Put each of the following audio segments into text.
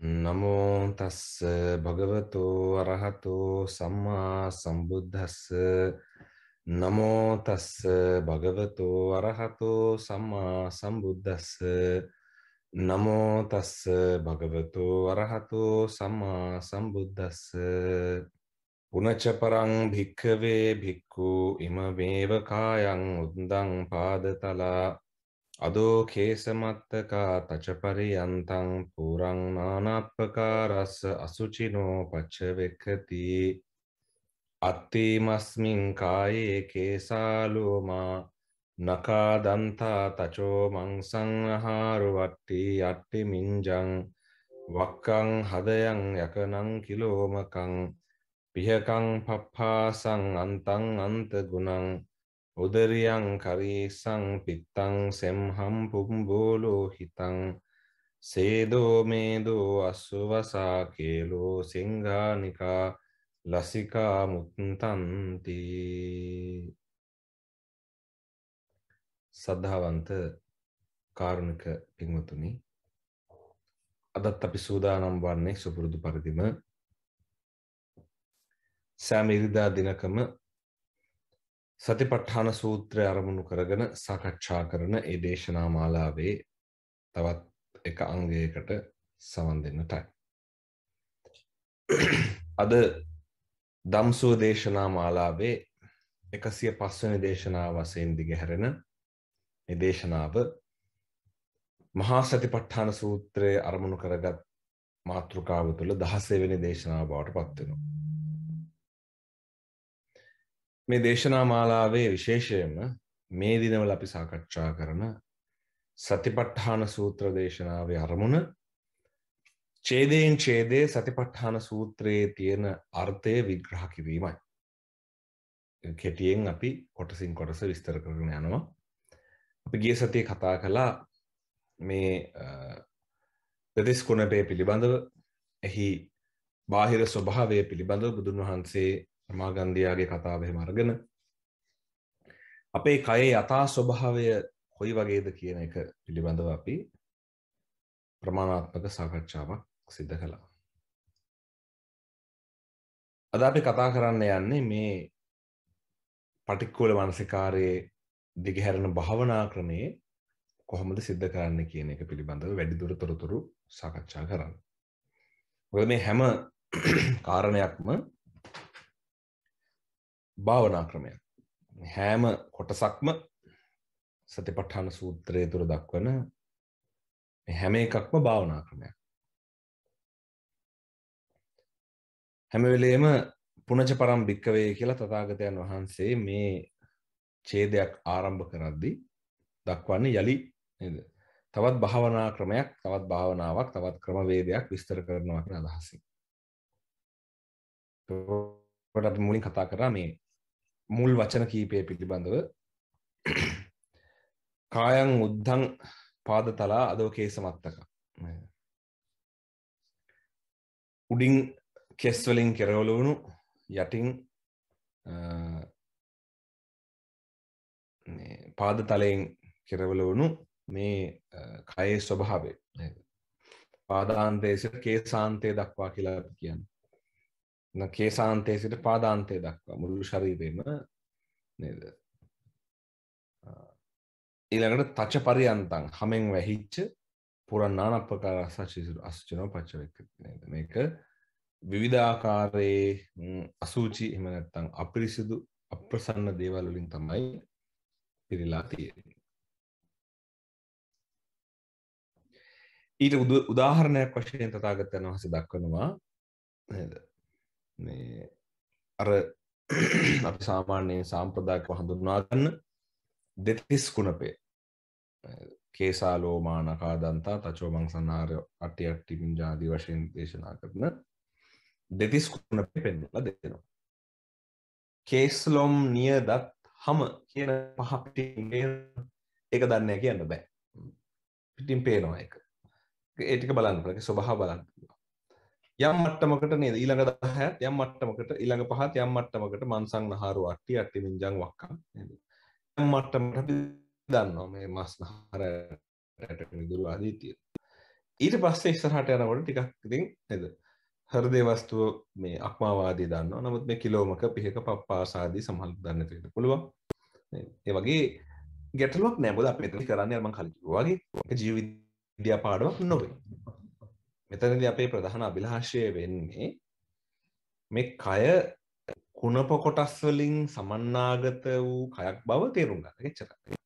නමෝ තස්ස භගවතු අරහතෝ සම්මා සම්බුද්දස්ස නමෝ තස්ස භගවතු අරහතෝ සම්මා සම්බුද්දස්ස නමෝ තස්ස භගවතු අරහතෝ සම්මා සම්බුද්දස්ස පුනච්ච පරං භික්ඛවේ භික්ඛු ඉමමේව කායං උද්දං පාදතලා අදෝ කේසමත්තකා තචපරියන්තං පුරං නානප්පකාරස්ස අසුචිනෝ පච්චවෙක්ඛති අත්තිමස්මින් කායේ කේසාලෝමා නකාදන්තා තචෝ මංසං අහාරු වට්ටි යට්ටි මිංජං වක්කං හදයන් යකනං කිලෝමකං පිහකං පප්පාසං අන්තං අන්ත ගුණං උදරියං කරීසං පිත්තං සෙම්හම් පුම්බෝලෝ හිතං සේදෝ මේදෝ අස්සවසා කේලෝ සිංහානිකා ලසිකා මුත්තන්ති. සද්ධාවන්ත කාරුණික පින්වතුනි, අදත් අපි සූදානම් වන්නේ සුපුරුදු පරිදිම සෑම ඉරිදා දිනකම සතිපට්ඨාන සූත්‍රය අරමුණු කරගෙන සාකච්ඡා කරන ඒ දේශනා මාලාවේ තවත් එක අංගයකට සමන් දෙන්නටයි. අද ධම්සෝ දේශනා මාලාවේ 105 වෙනි දේශනාව වශයෙන් දිගහැරෙන මේ දේශනාව මහා සතිපට්ඨාන සූත්‍රයේ අරමුණු කරගත් මාතෘකාව තුළ 16 වෙනි දේශනාව බවට පත් වෙනවා. මේ දේශනා මාලාවේ විශේෂයෙන්ම මේ දිනවල අපි සාකච්ඡා කරන සතිපට්ඨාන සූත්‍ර දේශනාවේ අරමුණ ඡේදයෙන් ඡේදයේ සතිපට්ඨාන සූත්‍රයේ තියෙන අර්ථය විග්‍රහ කිරීමයි. කෙටියෙන් අපි කොටසින් කොටස විස්තර කරගෙන යනවා. අපි ගිය සතියේ කතා කළා මේ දෙතිස් කුණපේ පිළිබඳව, එහි බාහිර ස්වභාවය පිළිබඳව බුදුන් වහන්සේ මාගන්ධියාගේ කතාව එහෙම අරගෙන අපේ කයේ යථා ස්වභාවය කොයි වගේද කියන එක පිළිබඳව අපි ප්‍රමාණාත්මක සාකච්ඡාවක් සිදු කළා. අද අපි කතා කරන්න යන්නේ මේ පටික්කුල මානසිකාරයේ දිගහැරෙන භාවනා ක්‍රමයේ කොහොමද සිද්ධ කරන්නේ කියන එක පිළිබඳව වැඩිදුර තොරතුරු සාකච්ඡා කරන්න. මොකද මේ හැම කාරණයක්ම භාවනා ක්‍රමයක්. හැම කොටසක්ම සතිපට්ඨාන සූත්‍රයේ තුල දක්වන හැම එකක්ම භාවනා ක්‍රමයක්. හැම වෙලේම පුනච පරම් භික්කවේ කියලා තථාගතයන් වහන්සේ මේ ඡේදයක් ආරම්භ කරද්දී දක්වන්නේ යලි නේද? තවත් භාවනා ක්‍රමයක්, තවත් භාවනාවක්, තවත් ක්‍රමවේදයක් විස්තර කරනවා කියන අදහසින්. ඒකට අපි මුලින් කතා කරා මේ මුල් වචන කීපය පිළිබඳව. කායං උද්ධං පාදතලා අදෝකේසමත්තක. උඩින් කෙස් වලින් කෙරවල වුණු, යටින් පාදතලයෙන් කෙරවල වුණු මේ කයේ ස්වභාවය නේද? පාදාන්තයේ සිට කේසාන්තය දක්වා කියලා අපි කියන්නේ. කේසාන්තයේ සිට පාදාන්තය දක්වා මුළු ශරීරෙම නේද? ඊළඟට තච පරියන්තං හැමෙන් වැහිච්ච පුරණානප්පකාර අසුචිනෝ පච්චවෙක්ඛති නේද? මේක විවිධාකාරයේ අසුචි එහෙම නැත්නම් අපිරිසිදු අප්‍රසන්න දේවල් වලින් තමයි පිරීලා තියෙන්නේ. ඊට උදාහරණයක් වශයෙන් තථාගතයන් වහන්සේ දක්වනවා නේද? මේ අර අපි සාමාන්‍යයෙන් සාම්ප්‍රදායිකව හඳුන්වා ගන්න දෙතිස් කුණපය කේසාලෝමා නකාදන්තා තචෝ මංසනාර අට්ටි අට්ටි මිංජාදී වශයෙන් දේශනා කරන දෙතිස් කුණපය පෙන්නලා දෙනවා. කේස්ලොම් නියදත් හම කියන පහ පිටින් ඒක දන්නේ කියන්න බෑ. පිටින් පේනවා ඒක. ඒ ටික බලන්න පුළුවන්. ස්වභාව බලන්න පුළුවන්. යම් මට්ටමකට නේද ඊළඟ 10ත් යම් මට්ටමකට ඊළඟ 5ත් යම් මට්ටමකට මන්සං නහාරු අට්ටි අට්ටි මිංජං වක්කම් නේද? යම් මට්ටමකට අපි දන්නවා මේ මස් නහර රට විදුරු ආදී තියෙනවා. ඊට පස්සේ ඉස්සරහට යනකොට ටිකක් ඉතින් නේද හෘදේ වස්තුව මේ අක්මාවාදී දන්නවා. නමුත් මේ කිලෝමක පිහක පප්පාසාදී සමහර දන්නේ නැති වෙන්න පුළුවන්. ඒ වගේ ගැටලුවක් නෑ. මොකද අපි මෙතන කරන්නේ අර මම කලින් කිව්වා වගේ ඒක ජීව විද්‍යා පාඩමක් නොවේ. මෙතනදී අපේ ප්‍රධාන අභිලාෂය වෙන්නේ මේ කය කුණප කොටස් වලින් සමන්නාගත වූ කයක් බව තේරුම් ගන්න. එච්චරයි.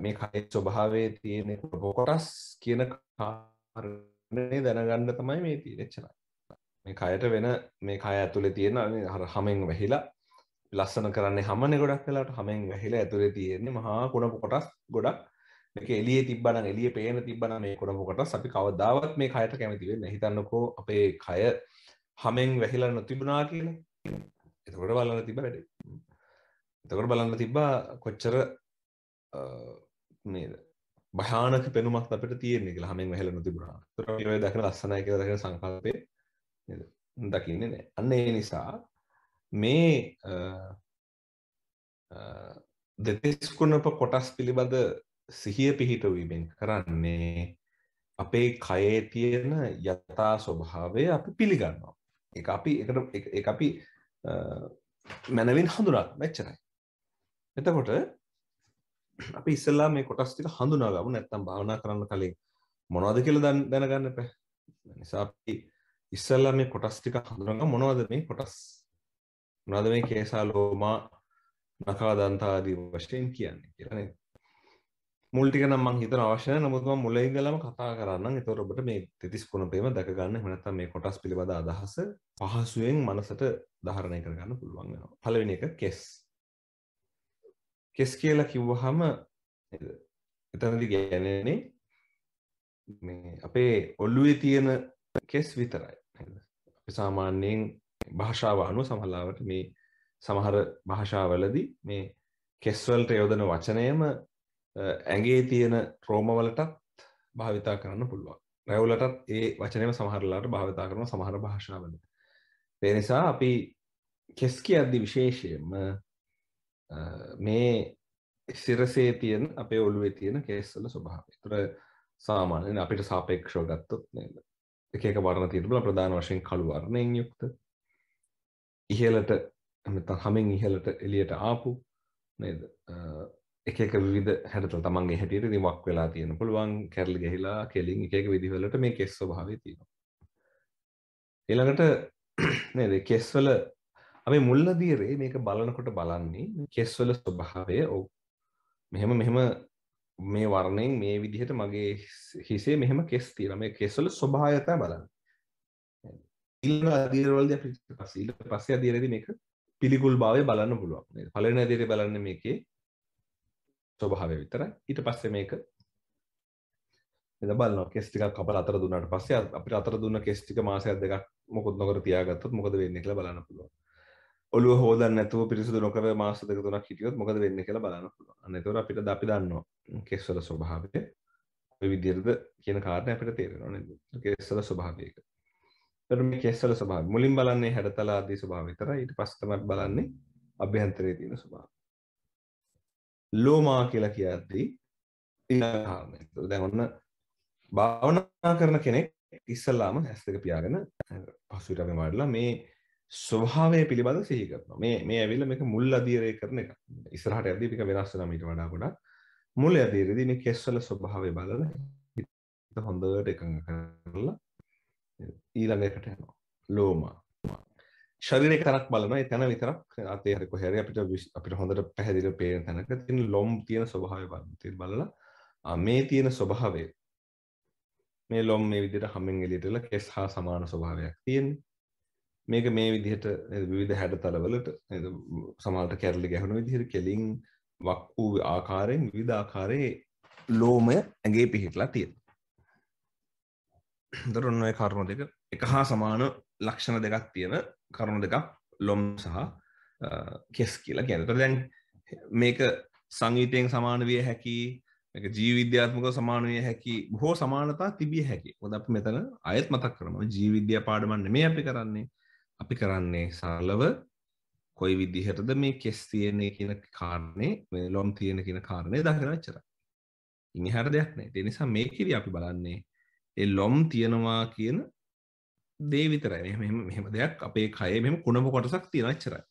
මේ කයේ ස්වභාවයේ තියෙන කුණප කොටස් කියන කාරණේ දැනගන්න තමයි මේ තියෙන්නේ. එච්චරයි. මේ කයට වෙන මේ කය ඇතුලේ තියෙන අර හැමෙන් වැහිලා ලස්සන කරන්නේ හැමනේ ගොඩක් වෙලාවට හැමෙන් වැහිලා ඇතුලේ තියෙන්නේ මහා කුණප කොටස් ගොඩක්. මේක එළියේ තිබ්බනම් එළියේ පේන තිබ්බනම් මේ කුණප කොටස් අපි කවදාවත් මේ කයට කැමති වෙන්නේ නැහැ. හිතන්නකෝ අපේ කය හැමෙන් වැහිලා නොතිබුණා කියලා. එතකොට බලන්න තිබ්බ වැඩේ. එතකොට බලන්න තිබ්බා කොච්චර නේද භයානක පෙනුමක් අපිට තියෙන්නේ කියලා හැමෙන් වැහිලා නොතිබුණා. ඒතකොට ඔය දකින ලස්සනයි කියලා දකින සංකල්පේ නේද? දකින්නේ නැහැ. අන්න ඒ නිසා මේ දෙතිස් කුණප කොටස් පිළිබඳ සිහිය පිහිටවීමෙන් කරන්නේ අපේ කයේ තියෙන යථා ස්වභාවය අපි පිළිගන්නවා. ඒක අපි මනවින් හඳුනා මෙච්චරයි. එතකොට අපි ඉස්සෙල්ලා මේ කොටස් ටික හඳුනා ගමු. නැත්තම් භාවනා කරන්න කලින් මොනවද කියලා දැනගන්න බෑ. නිසා අපි ඉස්සෙල්ලා මේ කොටස් ටික හඳුනගමු. මොනවද මේ කොටස්? මොනවද මේ කේසා ලෝමා නඛා දන්ත ආදී වශයෙන් කියන්නේ කියලා නේද? මුල් ටික නම් මම හිතන අවශ්‍ය නැහැ. නමුත් මම මුලින් ඉඳලම කතා කරන්නම්. ඒතකොට ඔබට මේ දෙතිස් කුණපේම දැක ගන්න. එහෙම නැත්නම් මේ කොටස් පිළිබඳ අදහස පහසුවෙන් මනසට ධාරණය කරගන්න පුළුවන් වෙනවා. පළවෙනි එක කෙස්. කෙස් කියලා කිව්වහම එතනදී කියන්නේ මේ අපේ ඔළුවේ තියෙන කෙස් විතරයි. අපි සාමාන්‍යයෙන් භාෂාව අනුව සමහරවට මේ සමහර භාෂාවලදී මේ කෙස් වලට යොදන වචනයම ඇඟේ තියෙන රෝම වලටත් භාවිතා කරන්න පුළුවන්. රැවුලටත් ඒ වචනයම සමහර වෙලාවට භාවිතා කරන සමහර භාෂාවල. ඒ නිසා අපි කෙස් කියද්දි විශේෂයෙන්ම මේ සිරසේ තියෙන අපේ ඔළුවේ තියෙන කෙස් වල ස්වභාවය. ඒතර සාමාන්‍යයෙන් අපිට සාපේක්ෂව ගත්තොත් නේද? එක එක වර්ණ තියෙන බල ප්‍රධාන වශයෙන් කළු වර්ණයෙන් යුක්ත. ඉහළට නැත්නම් හැමෙන් ඉහළට එළියට ආපු නේද? එක එක විවිධ හැඩතල තමන්ගේ හැටියට ඉතින් වක් වෙලා තියෙන පුළුවන් කැරලි ගහිලා කෙලින් එක එක විදිහවලට මේ කෙස් ස්වභාවය තියෙනවා. ඊළඟට නේද කෙස් වල අපි මුල්ලදීරේ මේක බලනකොට බලන්නේ කෙස් වල ස්වභාවය ඔව් මෙහෙම මේ වර්ණයෙන් මේ විදිහට මගේ හිසේ මෙහෙම කෙස් තියෙනවා. මේ කෙස් වල ස්වභාවය තමයි බලන්නේ. ඊළඟ අදියරවලදී අපි ඊට පස්සේ අදියරේදී මේක පිළිකුල් භාවය බලන්න පුළුවන්. නේද? පළවෙනි අදියරේ බලන්නේ මේකේ ස්වභාවය විතරයි. ඊට පස්සේ මේක නේද බලනවා කෙස් ටිකක් කපලා අතර දුන්නාට පස්සේ අපිට අතර දුන්න කෙස් ටික මාසයක් දෙකක් මොකොත් නොකර තියාගත්තොත් මොකද වෙන්නේ කියලා බලන්න පුළුවන්. ඔළුව හොදන්න නැතුව පිරිසිදු නොකර මාස දෙක තුනක් හිටියොත් මොකද වෙන්නේ කියලා බලන්න පුළුවන්. අන්න ඒතකොට අපිට අපි දන්නවා කෙස් වල ස්වභාවය කොයි විදිහටද කියන කාරණේ අපිට තේරෙනවා නේද? කෙස් වල ස්වභාවය එක. එතකොට මේ කෙස් වල ස්වභාවය මුලින් බලන්නේ හැඩතල ආදී ස්වභාවය විතරයි. ඊට පස්සේ තමයි බලන්නේ අභ්‍යන්තරයේ තියෙන ස්වභාවය. ලෝමා කියලා කියද්දී ඊළඟ කාරණේ. දැන් ඔන්න භාවනා කරන කෙනෙක් ඉස්සල්ලාම ඇස් දෙක පියාගෙන පසුවිට අපි වඩලා මේ ස්වභාවය පිළිබඳ සිහි කරනවා. මේ ඇවිල්ලා මේක මුල් අධීරය කරන එක. ඉස්සරහට යද්දී මේක වෙනස් වෙනවා ඊට වඩා ගොඩක්. මුල් අධීරයේදී මේ කෙස් වල ස්වභාවය බලලා හිත හොඳට එකඟ කරලා ඊළඟ එකට යනවා. ලෝමා. ශරීරේ කරක් බලනවා. ඒ තැන විතරක් අතේ හරි කොහේ හරි අපිට හොඳට පැහැදිලිව පේන තැනක තියෙන ලොම් තියෙන ස්වභාවය බලලා මේ තියෙන ස්වභාවය මේ ලොම් මේ විදිහට හැමෙන් එළියට එලා කෙස් හා සමාන ස්වභාවයක් තියෙන්නේ. මේක මේ විදිහට විවිධ හැඩතල වලට නේද සමහරට කැරලි ගැහුණු විදිහට කෙලින් වක් වූ ආකාරයෙන් විවිධ ආකාරයේ ලෝමය ඇඟේ පිහිටලා තියෙනවා. දරුවන් ඔය කර්ම දෙක එක හා සමාන ලක්ෂණ දෙකක් තියෙන කර්ම දෙකක් ලොම් සහ කෙස් කියලා කියනවා. දැන් මේක සංගීතයෙන් සමාන විය හැකි, මේක ජීව විද්‍යාත්මකව සමාන විය හැකි, බොහෝ සමානතා තිබිය හැකි. මොකද අපි මෙතන ආයෙත් මතක් කරනවා ජීව විද්‍යා පාඩම නෙමෙයි අපි කරන්නේ. අපි කරන්නේ සරලව කොයි විදිහටද මේ කෙස් තියෙන්නේ කියන කාරණේ, මේ ලොම් තියෙන කියන කාරණේ දකිනවා එච්චරයි. ඉන් එහාට දෙයක් නැහැ. ඒ නිසා මේකෙදි අපි බලන්නේ ඒ ලොම් තියෙනවා කියන දේ විතරයි. මෙහෙම දෙයක් අපේ කයේ මෙහෙම කුණප කොටසක් තියෙනවා එච්චරයි.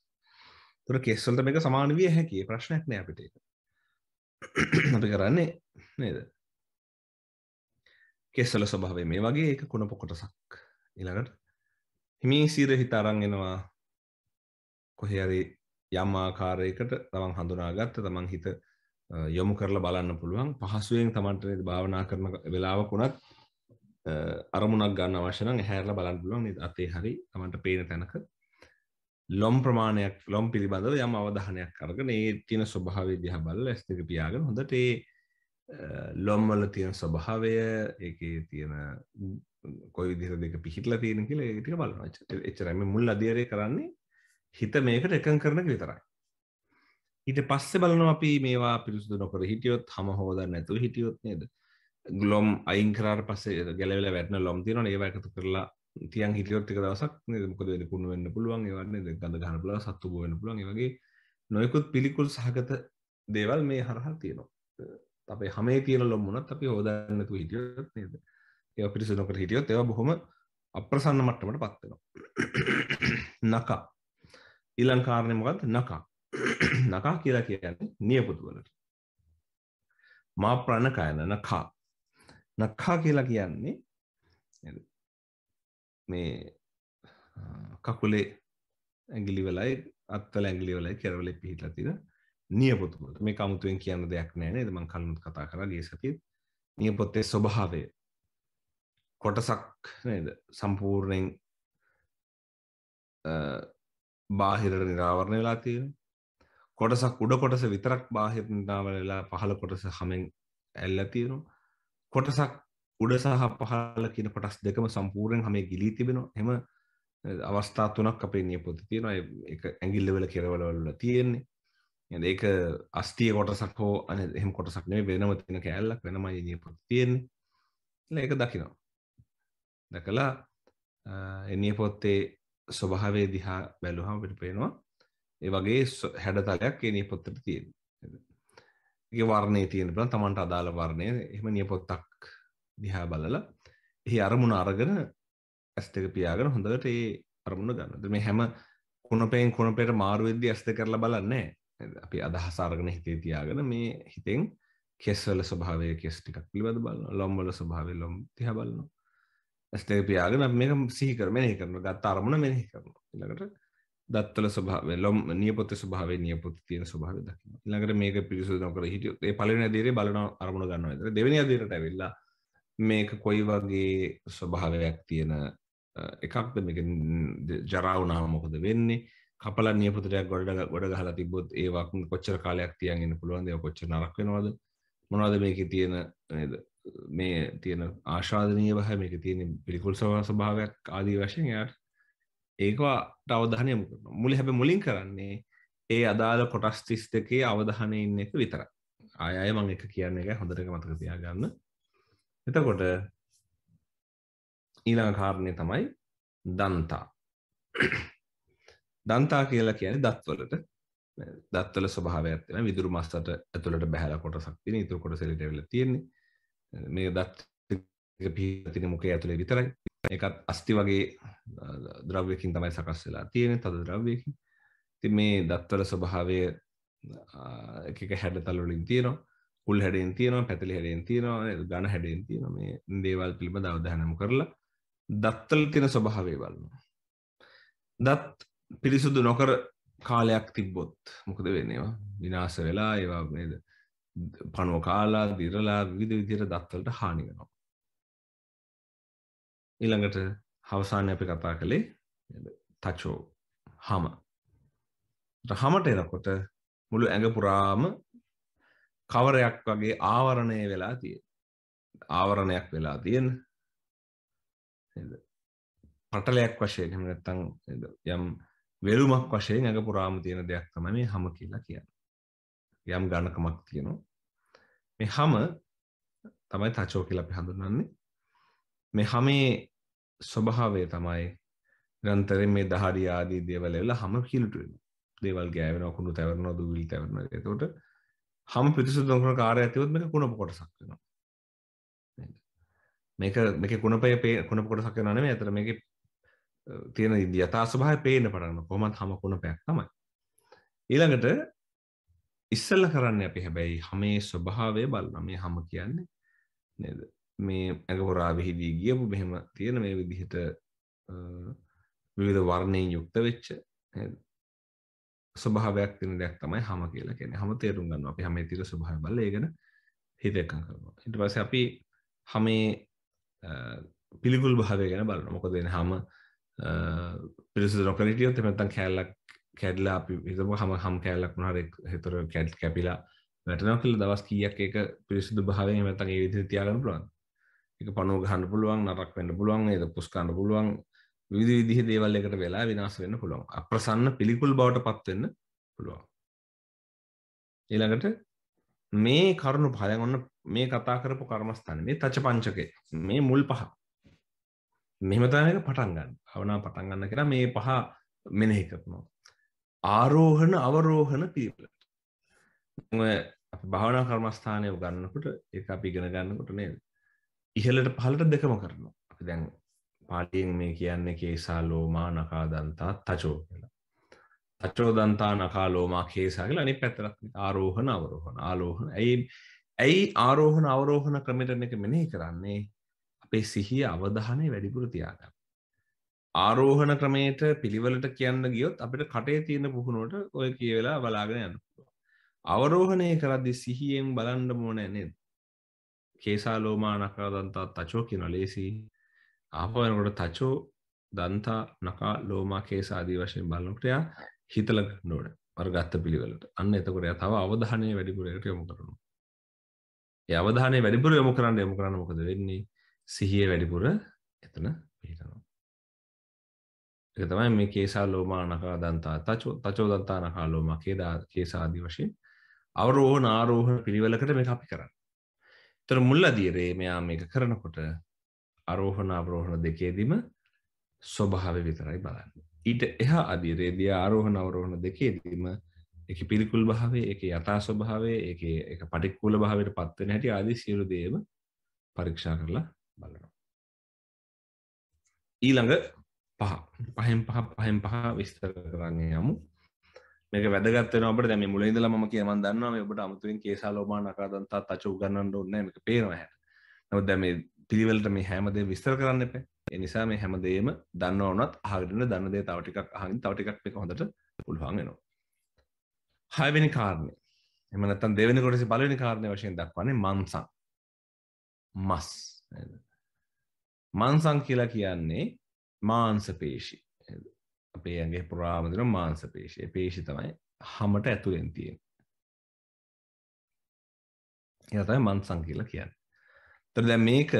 ඒතර කෙස් වලට මේක සමාන විය හැකියි. ප්‍රශ්නයක් නෑ අපිට ඒක. අපි කරන්නේ නේද? කෙස් වල ස්වභාවය මේ වගේ ඒක කුණප කොටසක්. ඊළඟට හිමින් සිර හිත අරන් එනවා කොහේ හරි යම් ආකාරයකට තමන් හඳුනාගත්ත තමන් හිත යොමු කරලා බලන්න පුළුවන් පහසුවෙන් තමන්ට නේද භාවනා කරන වෙලාවක උනත් අරමුණක් ගන්න අවශ්‍ය නම් ඇහැරලා බලන්න පුළුවන් නේද අතේ හරි තමන්ට පේන තැනක ලොම් ප්‍රමාණයක් ලොම් පිළිබඳව යම් අවධානයක් අරගෙන ඒ තියෙන ස්වභාවය දිහා බලලා ඇස් දෙක පියාගෙන හොඳට ඒ ලොම් වල තියෙන ස්වභාවය ඒකේ තියෙන කොයි විදිහට දෙක පිහිටලා තියෙන කියලා ඒක ටික බලනවා. එච්චරයි මේ මුල් අධ්‍යයනය කරන්නේ හිත මේකට එකඟ කරන එක විතරයි. ඊට පස්සේ බලනවා අපි මේවා පිරිසුදු නොකර හිටියොත් හැම හොදන්න නැතුව හිටියොත් නේද? ග්ලොම් අයින් කරාට පස්සේ ගැලවිලා වැටෙන ලොම් තියෙනවනේ ඒවා එකතු කරලා තියන් හිටියොත් ටික දවසක් නේද මොකද වෙන්නේ කුණු වෙන්න පුළුවන් ඒවා නේද ගඳ ගන්න පුළුවන් සත්තු බෝ වෙන්න පුළුවන් ඒ වගේ නොයෙකුත් පිළිකුල් සහගත දේවල් මේ හරහා තියෙනවා. අපේ හැමේ තියෙන ලොම් වුණත් අපි හොදන්න නැතුව හිටියොත් නේද? ඒවා පිරිසුදු නොකර හිටියොත් ඒවා බොහොම අප්‍රසන්න මට්ටමකට පත් වෙනවා. නකා ඊළඟ කාරණේ මොකද්ද? නකා. නකා කියලා කියන්නේ නියපොතු වලට. මා ප්‍රණකයන නකා. නකා කියලා කියන්නේ මේ කකුලේ ඇඟිලි වලයි අත්වල ඇඟිලි වලයි කෙරවලේ පිහිටලා තියෙන නියපොතු වලට. මේක අමුතුවෙන් කියන්න දෙයක් නෑ නේද? මම කලින් කතා කරා ගිය සතියේ. නියපොත්තේ ස්වභාවය කොටසක් නේද? සම්පූර්ණයෙන් බාහිරට නිරාවරණය වෙලා තියෙනවා. කොටසක් උඩ කොටස විතරක් බාහිරට නිරාවරණය වෙලා පහළ කොටස හැමෙන් ඇල්ලලා තියෙනවා. කොටසක් උඩ සහ පහළ කියන කොටස් දෙකම සම්පූර්ණයෙන් හැමේ ගිලී තිබෙනවා. එහෙම අවස්ථා තුනක් අපේ නියපොත්තේ තියෙනවා. ඒක ඇඟිල්ල වල කෙරවල වල තියෙන්නේ. ඒක අස්තිය කොටසක් හෝ අනේ එහෙම කොටසක් නෙවෙයි වෙනම තියෙන කෑල්ලක් වෙනමයි නියපොත්තේ තියෙන්නේ. ඒක දකිනවා. දැකලා ඒ නියපොත්තේ ස්වභාවය දිහා බැලුවහම අපිට පේනවා ඒ වගේ හැඩතලයක් ඒ නියපොත්තට තියෙනවා. ඒකේ වර්ණේ තියෙන බල තමන්ට අදාළ වර්ණය එහෙම නියපොත්තක් දිහා බලලා එහි අරමුණ අරගෙන ඇස් දෙක පියාගෙන හොඳට ඒ අරමුණ ගන්න. මේ හැම කුණපෙන් කුණපෙට මාරු වෙද්දී ඇස් දෙක කරලා බලන්නේ නැහැ. අපි අදහස අරගෙන හිතේ තියාගෙන මේ හිතෙන් කෙස් වල ස්වභාවය කෙස් ටිකක් පිළිබඳ බලනවා. ලොම් වල ස්වභාවය ලොම් දිහා බලනවා. ඇස් දෙක පියාගෙන අපි මේක සිහි කර මෙනෙහි කරනවා. ගත්ත අරමුණ මෙනෙහි කරනවා. ඊළඟට දත්වල ස්වභාවය ලොම් නියපොත්තේ ස්වභාවය නියපොත්තේ තියෙන ස්වභාවය දකිනවා. ඊළඟට මේක පිරිසුදු නොකර හිටියොත් ඒ පළවෙනි අධීරේ බලන අරමුණ ගන්නවා විතර. දෙවෙනි අධීරට ඇවිල්ලා මේක කොයි වගේ ස්වභාවයක් තියෙන එකක්ද මේක ජරා වුණාම මොකද වෙන්නේ? කපලා නියපොත්තට ගොඩ ගහලා තිබ්බොත් ඒවා කොච්චර කාලයක් තියන් ඉන්න පුළුවන්ද? ඒවා කොච්චර නරක වෙනවද? මොනවද මේකේ තියෙන නේද? මේ තියෙන ආශාදනීය භාවය මේකේ තියෙන පිළිකුල් ස්වභාවයක් ආදී වශයෙන් එයාට ඒකට අවධානය යොමු කරනවා. හැබැයි මුලින් කරන්නේ ඒ අදාළ කොටස් 32 අවධානය ඉන්න එක විතරයි. ආය මම එක කියන්නේ එක හොඳට මතක තියාගන්න. එතකොට ඊළඟ කාරණේ තමයි දන්තා. දන්තා කියලා කියන්නේ දත්වලට දත්වල ස්වභාවයක් තියෙනවා. විදුරු මස්සට ඇතුළට බහැලා කොටසක් තියෙන. ඊටු කොටස එළියට ඇවිල්ලා තියෙන්නේ. මේ දත් එක පිහිටින මුඛය ඇතුලේ විතරයි. ඒකත් අස්ති වගේ ද්‍රව්‍යකින් තමයි සකස් වෙලා තියෙන්නේ. තද ද්‍රව්‍යකින්. ඉතින් මේ දත්වල ස්වභාවය එක එක හැඩතල වලින් තියෙනවා. කුල් හැඩයෙන් තියෙනවා, පැතලි හැඩයෙන් තියෙනවා, ඝන හැඩයෙන් තියෙනවා. මේ දේවල් පිළිබඳව අවධානය යොමු කරලා දත්වල තියෙන ස්වභාවය බලනවා. දත් පිරිසුදු නොකර කාලයක් තිබ්බොත් මොකද වෙන්නේ? ඒවා විනාශ වෙලා ඒවා නේද? පණුව කාලා, දිරලා විවිධ විදිහට දත්වලට හානි වෙනවා. ඊළඟට අවසානයේ අපි කතා කළේ තචෝ හම. හමට එනකොට මුළු ඇඟ පුරාම කවරයක් වගේ ආවරණය වෙලා තියෙන. ආවරණයක් වෙලා තියෙන. නේද? පටලයක් වශයෙන් එහෙම නැත්නම් යම් වෙලුමක් වශයෙන් ඇඟ පුරාම තියෙන දෙයක් තමයි මේ හම කියලා කියන්නේ. යම් ඝනකමක් තියෙනවා. මේ හම තමයි තචෝ කියලා අපි හඳුන්වන්නේ. මේ හමේ ස්වභාවය තමයි නිරන්තරයෙන් මේ දහඩිය ආදී දේවල් වල හම කිලුට වෙනවා. දේවල් ගෑවෙනවා, කුණු තැවෙනවා, දුවිලි තැවෙනවා. ඒකට හම පිරිසුදු කරන කාර්යයක් තිබුත් මේක කුණප කොටසක් වෙනවා. නේද? මේකේ කුණප කොටසක් වෙනව නෙමෙයි. අතන මේකේ තියෙන යථා ස්වභාවය පේන්න පටන් ගන්නවා. කොහොමද හැම කුණපයක් තමයි. ඊළඟට ඉස්සෙල්ලා කරන්නේ අපි හැබැයි හැමේ ස්වභාවය බලනවා. මේ හැම කියන්නේ නේද? මේ ඇඟ පුරා විහිදී ගියපු මෙහෙම තියෙන මේ විදිහට විවිධ වර්ණයෙන් යුක්ත වෙච්ච නේද? ස්වභාවයක් තියෙන දෙයක් තමයි හැම කියලා කියන්නේ. හැම තේරුම් ගන්නවා. අපි හැමේ තියෙන ස්වභාවය බලලා ඒ ගැන හිත එකඟ කරනවා. ඊට පස්සේ අපි හැමේ පිළිකුල් භාවය ගැන බලනවා. මොකද එන හැම පිරිසිදු නොකර හිටියොත් එහෙම නැත්නම් කැලලක් කැඩලා අපි හිතමු හැම කැලලක් මොනවාරි හිතර කැපිලා වැටෙනවා කියලා දවස් කීයක් ඒක පිරිසිදු භාවයෙන් එහෙම නැත්නම් ඒ විදිහට තියාගන්න පුළුවන්. ඒක පණුව ගහන්න පුළුවන්, නරක වෙන්න පුළුවන්, ඒක පුස් ගන්න පුළුවන්. විවිධ විදිහේ දේවල් එකට වෙලා විනාශ වෙන්න පුළුවන්. අප්‍රසන්න පිළිකුල් බවට පත් වෙන්න පුළුවන්. ඊළඟට මේ කරුණු පහ දැන් ඔන්න මේ කතා කරපු කර්මස්ථානේ මේ තච පංචකේ මේ මුල් පහ මෙහෙම තමයි මේක පටන් ගන්න. භාවනාව පටන් ගන්න කියලා මේ පහ මෙනෙහි කරනවා. ආරෝහණ අවරෝහණ පිළිවෙල. ඔය අපි භාවනා කර්මස්ථානය ගන්නකොට ඒක අපි ඉගෙන ගන්නකොට නේද? ඉහළට පහළට දෙකම කරනවා. අපි දැන් පාලියෙන් මේ කියන්නේ කේසා ලෝමා නඛා දන්තා තචෝ කියලා. තචෝ දන්තා නඛා ලෝමා කේසා කියලා අනිත් පැත්තට ආරෝහණ අවරෝහණ ආලෝහණ. ඇයි ආරෝහණ අවරෝහණ ක්‍රමයට මේක මෙනෙහි කරන්නේ? අපේ සිහිය අවධානය වැඩිපුර තියාගන්න. ආරෝහණ ක්‍රමයට පිළිවෙලට කියන්න ගියොත් අපිට කටේ තියෙන පුහුණුවට ඔය කියවලා බලාගෙන යන්න පුළුවන්. අවරෝහණය කරද්දී සිහියෙන් බලන්න ඕනේ නේද? කේසා ලෝමා නඛා දන්තා තචෝ කියන ලේසි. ආපහු එනකොට තචෝ දන්තා නඛා ලෝමා කේසා ආදී වශයෙන් බලනකොට යා හිතලා ගන්න ඕනේ. අර ගත්ත පිළිවෙලට. අන්න එතකොට යා තව අවධානය වැඩිපුර ඒකට යොමු කරනවා. ඒ අවධානය වැඩිපුර යොමු කරන්න මොකද වෙන්නේ? සිහිය වැඩිපුර එතන පිහිටනවා. ඒක තමයි මේ කේසා ලෝමා නඛා දන්තා තචෝ දන්තා නඛා ලෝමා කේසා ආදී වශයෙන් අවරෝහණ ආරෝහණ පිළිවෙලකට මේක අපි කරන්නේ. ඒතර මුල් අදියරේ මෙයා මේක කරනකොට ආරෝහණ අවරෝහණ දෙකේදීම ස්වභාවය විතරයි බලන්නේ. ඊට එහා අදියරේදී ආරෝහණ අවරෝහණ දෙකේදීම ඒකේ පිළිකුල් භාවය, ඒකේ යථා ස්වභාවය, ඒකේ ඒක පටික්කුල භාවයට පත් වෙන හැටි ආදී සියලු දේම පරීක්ෂා කරලා බලනවා. ඊළඟ පහෙන් පහ විස්තර කරන්න යමු. මේක වැදගත් වෙනවා අපිට. දැන් මේ මුලින් ඉඳලා මම දන්නවා මේ ඔබට අමුතුවෙන් කේසා ලෝමා නඛා දන්තා තච උගන්නන්න ඕනේ නැහැ. මේක පේනවා හැට. නමුත් දැන් මේ පිළිවෙලට මේ හැම දෙයක්ම විස්තර කරන්න එපා. ඒ නිසා මේ හැම දෙයක්ම දන්නව වුණත් අහගෙන ඉන්න දන්න දේ තව ටිකක් අහගෙන තව ටිකක් මේක හොඳට පුළුවන් වෙනවා. 6 වෙනි කාරණේ. එහෙම නැත්නම් දෙවෙනි කොටසේ පළවෙනි කාරණේ වශයෙන් දක්වන්නේ මන්සං. මස් නේද? මන්සං කියලා කියන්නේ මාංශ පේශි. අපේ ඇඟේ පුරාම තියෙන මාංශ පේශි. ඒ පේශි තමයි හැමට ඇතුලෙන් තියෙන්නේ. ඒක තමයි මන්සං කියලා කියන්නේ. ඒතර දැන් මේක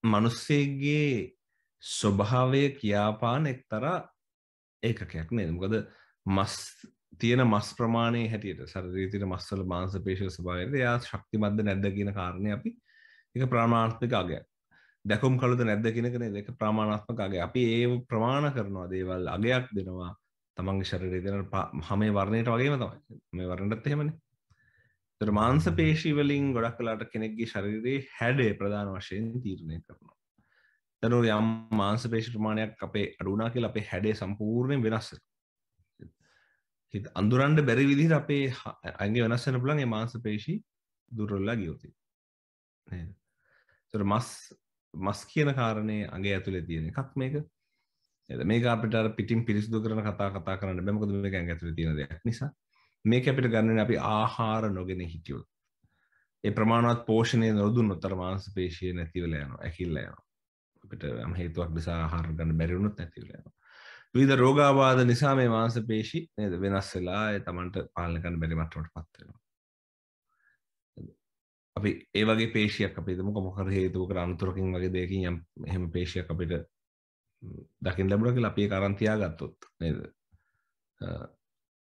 මිනිස්සෙගේ ස්වභාවය කියාපාන එක්තරා ඒකකයක් නේද? මොකද මස් තියෙන මස් ප්‍රමාණයේ හැටියට ශරීරයේ තියෙන මස් වල මාංශ පේශි ස්වභාවයද එයා ශක්තිමත්ද නැද්ද කියන කාරණේ අපි ඒක ප්‍රමාණාත්මක අගයක්. දැකුම් කළුද නැද්ද කියන එක නේද? ඒක ප්‍රමාණාත්මක අගයක්. අපි ඒ ප්‍රමාණ කරනවා දේවල් අගයක් දෙනවා තමන්ගේ ශරීරයේ තියෙන හැම වර්ණයට වගේම තමයි. මේ වර්ණයටත් එහෙමනේ. ඒතර මාංශ පේශි වලින් ගොඩක් වෙලාට කෙනෙක්ගේ ශරීරයේ හැඩය ප්‍රධාන වශයෙන් තීරණය කරනවා. දැන් යම් මාංශ පේශි ප්‍රමාණයක් අපේ අඩු වුණා කියලා අපේ හැඩය සම්පූර්ණයෙන් වෙනස් වෙනවා. හිත අඳුරන්න බැරි විදිහට අපේ අංගේ වෙනස් වෙන්න පුළුවන් මේ මාංශ පේශි දුර්වලලා ගියොත්. නේද? ඒතර මස් කියන කාරණේ අගේ ඇතුලේ තියෙන එකක් මේක. නේද? මේක අපිට අර පිටින් පිරිසිදු කරන කතා කරන්න බෑ. මොකද මේක ඇඟ ඇතුලේ තියෙන දෙයක් නිසා. මේක අපිට ගන්න අපි ආහාර නොගෙන හිටියොත්. ඒ ප්‍රමාණවත් පෝෂණය නොදුන්නොත් අර මාංශ පේශිය නැති වෙලා යනවා. ඇකිල්ලා යනවා. අපිට යම් හේතුවක් නිසා ආහාර ගන්න බැරි වුණොත් නැති වෙලා යනවා. විවිධ රෝගාබාධ නිසා මේ මාංශ පේශි නේද වෙනස් වෙලා ඒ තමන්ට පාලනය කරන්න බැරි මට්ටමටපත් වෙනවා. අපි ඒ වගේ පේශියක් අපි හිතමු මොකක් හරි හේතුවක අනුතරකින් වගේ දෙයකින් යම් එහෙම පේශියක් අපිට දකින්න ලැබුණා කියලා අපි ඒක අරන් තියාගත්තොත් නේද?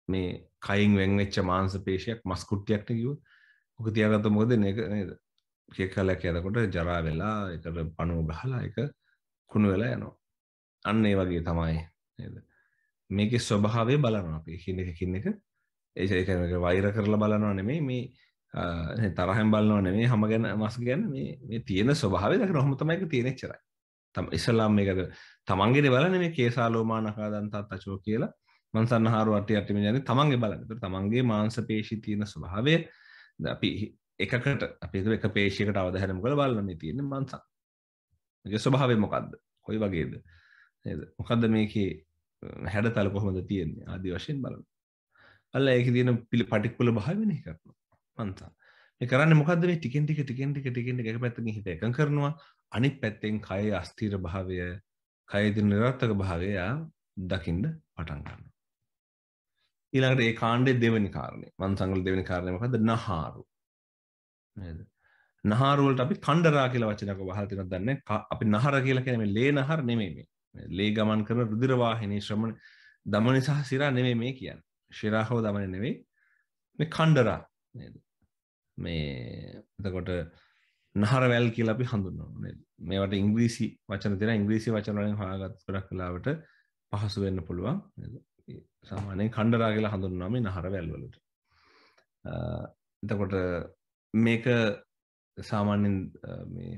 මේ කයින් වෙන් වෙච්ච මාංශ පේශියක් මස් කුට්ටියක් නේ කිව්වොත් ඔක තියාගත්තොත් මොකද මේක නේද? කේක් කලක් යනකොට ජරා වෙලා ඒකට පණුව ගහලා ඒක කුණු වෙලා යනවා. අන්න ඒ වගේ තමයි නේද? මේකේ ස්වභාවය බලනවා අපි එකින් එක ඒ කියන්නේ වෛර කරලා බලනවා නෙමෙයි මේ තරහෙන් බලනව නෙමෙයි හැම ගැන මස් ගැන මේ තියෙන ස්වභාවය දකින ඔහොම තමයි ඒක තියෙන එච්චරයි. ඉස්ලාම් මේකද තමන්ගේ බලන්නේ මේ කේසාලෝමා නඛා දන්තා තචෝ කියලා මන්සන්නහාරු අටි අටි මෙන්නේ තමන්ගේ බලන්නේ. ඒතර තමන්ගේ මාංශ පේශි තියෙන ස්වභාවය අපි එකකට අපි එක පේශියකට අවධානය කරලා බලන්න මේ තියෙන මාංශ. මේකේ ස්වභාවය මොකද්ද? කොයි වගේද? නේද? මොකද්ද මේකේ හැඩතල කොහොමද තියෙන්නේ? ආදි වශයෙන් බලන්න. අල්ලා ඒකේ තියෙන පටික්කුල භාවය වෙන එකක්. මන්ත. මේ කරන්නේ මොකද්ද මේ ටිකෙන් ටික එක පැත්තකින් හිත එකඟ කරනවා අනිත් පැත්තෙන් කයේ අස්ථිර භාවය කයේ තියෙන නිරර්ථක භාවය දකින්න පටන් ගන්නවා. ඊළඟට ඒ කාණ්ඩයේ දෙවෙනි කාරණේ මන්සංගල දෙවෙනි කාරණේ මොකද්ද? නහාරු. නේද? නහාරු වලට අපි කණ්ඩරා කියලා වචනයක් වහලා තියෙනවද දන්නේ නැහැ. අපි නහර කියලා කියන්නේ මේ ලේ නහර නෙමෙයි මේ. ලේ ගමන් කරන රුධිර වාහිනී ශ්‍රමණ දමනි සහ සිරා නෙමෙයි මේ කියන්නේ. ශිරා හෝ දමනි නෙමෙයි. මේ කණ්ඩරා නේද? මේ එතකොට නහර වැල් කියලා අපි හඳුන්වනවා නේද? මේවට ඉංග්‍රීසි වචන දෙනවා. ඉංග්‍රීසි වචන වලින් හොයාගත්ත ගොඩක් වෙලාවට පහසු වෙන්න පුළුවන් නේද? සාමාන්‍යයෙන් කණ්ඩරා කියලා හඳුන්වනවා මේ නහර වැල් වලට. එතකොට මේක සාමාන්‍යයෙන් මේ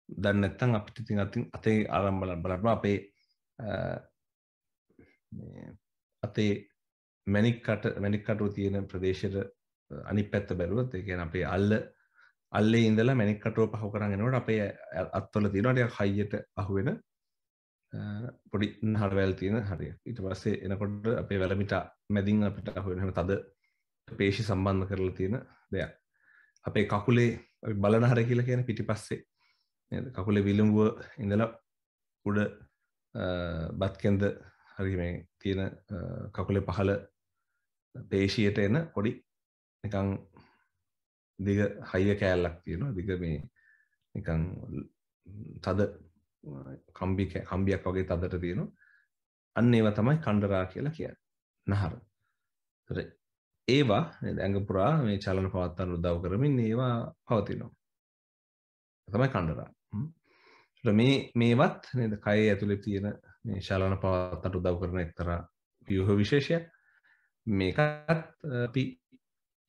දැන් නැත්තම් අපිට ඉතින් අතේ ආරම්භ බලන්න අපේ මේ අතේ මැණික් කටුව තියෙන ප්‍රදේශයට අනිත් පැත්ත බැලුවොත් ඒ කියන්නේ අපේ අල්ලේ ඉඳලා මැණික් කටුව පහු කරන් එනකොට අපේ අත්වල තියෙනවා ටිකක් හයියට අහුවෙන පොඩි නහරවැල් තියෙන හරිය. ඊට පස්සේ එනකොට අපේ වැලමිට මැදින් අපිට අහුවෙන හැම තද පේශි සම්බන්ධ කරලා තියෙන දෙයක්. අපේ කකුලේ අපි බලනහර කියලා කියන්නේ පිටිපස්සේ නේද? කකුලේ විලුඹුව ඉඳලා උඩ බත් කෙන්ද හරි මේ තියෙන කකුලේ පහළ පේශියට එන පොඩි නිකන් දිග හයිය කෑල්ලක් තියෙනවා. දිග මේ නිකන් තද කම්බියක් වගේ තදට තියෙනවා. අන්න ඒවා තමයි කණ්ඩරා කියලා කියන්නේ. නහර. ඒවා නේද ඇඟ පුරා මේ චලන පවත්වන්න උදව් කරමින් ඒවා පවතිනවා. තමයි කණ්ඩරා. මේවත් නේද කයේ ඇතුලේ තියෙන මේ චලන පවත්වන්න උදව් කරන එක්තරා ව්‍යුහ විශේෂයක්. මේකත් අපි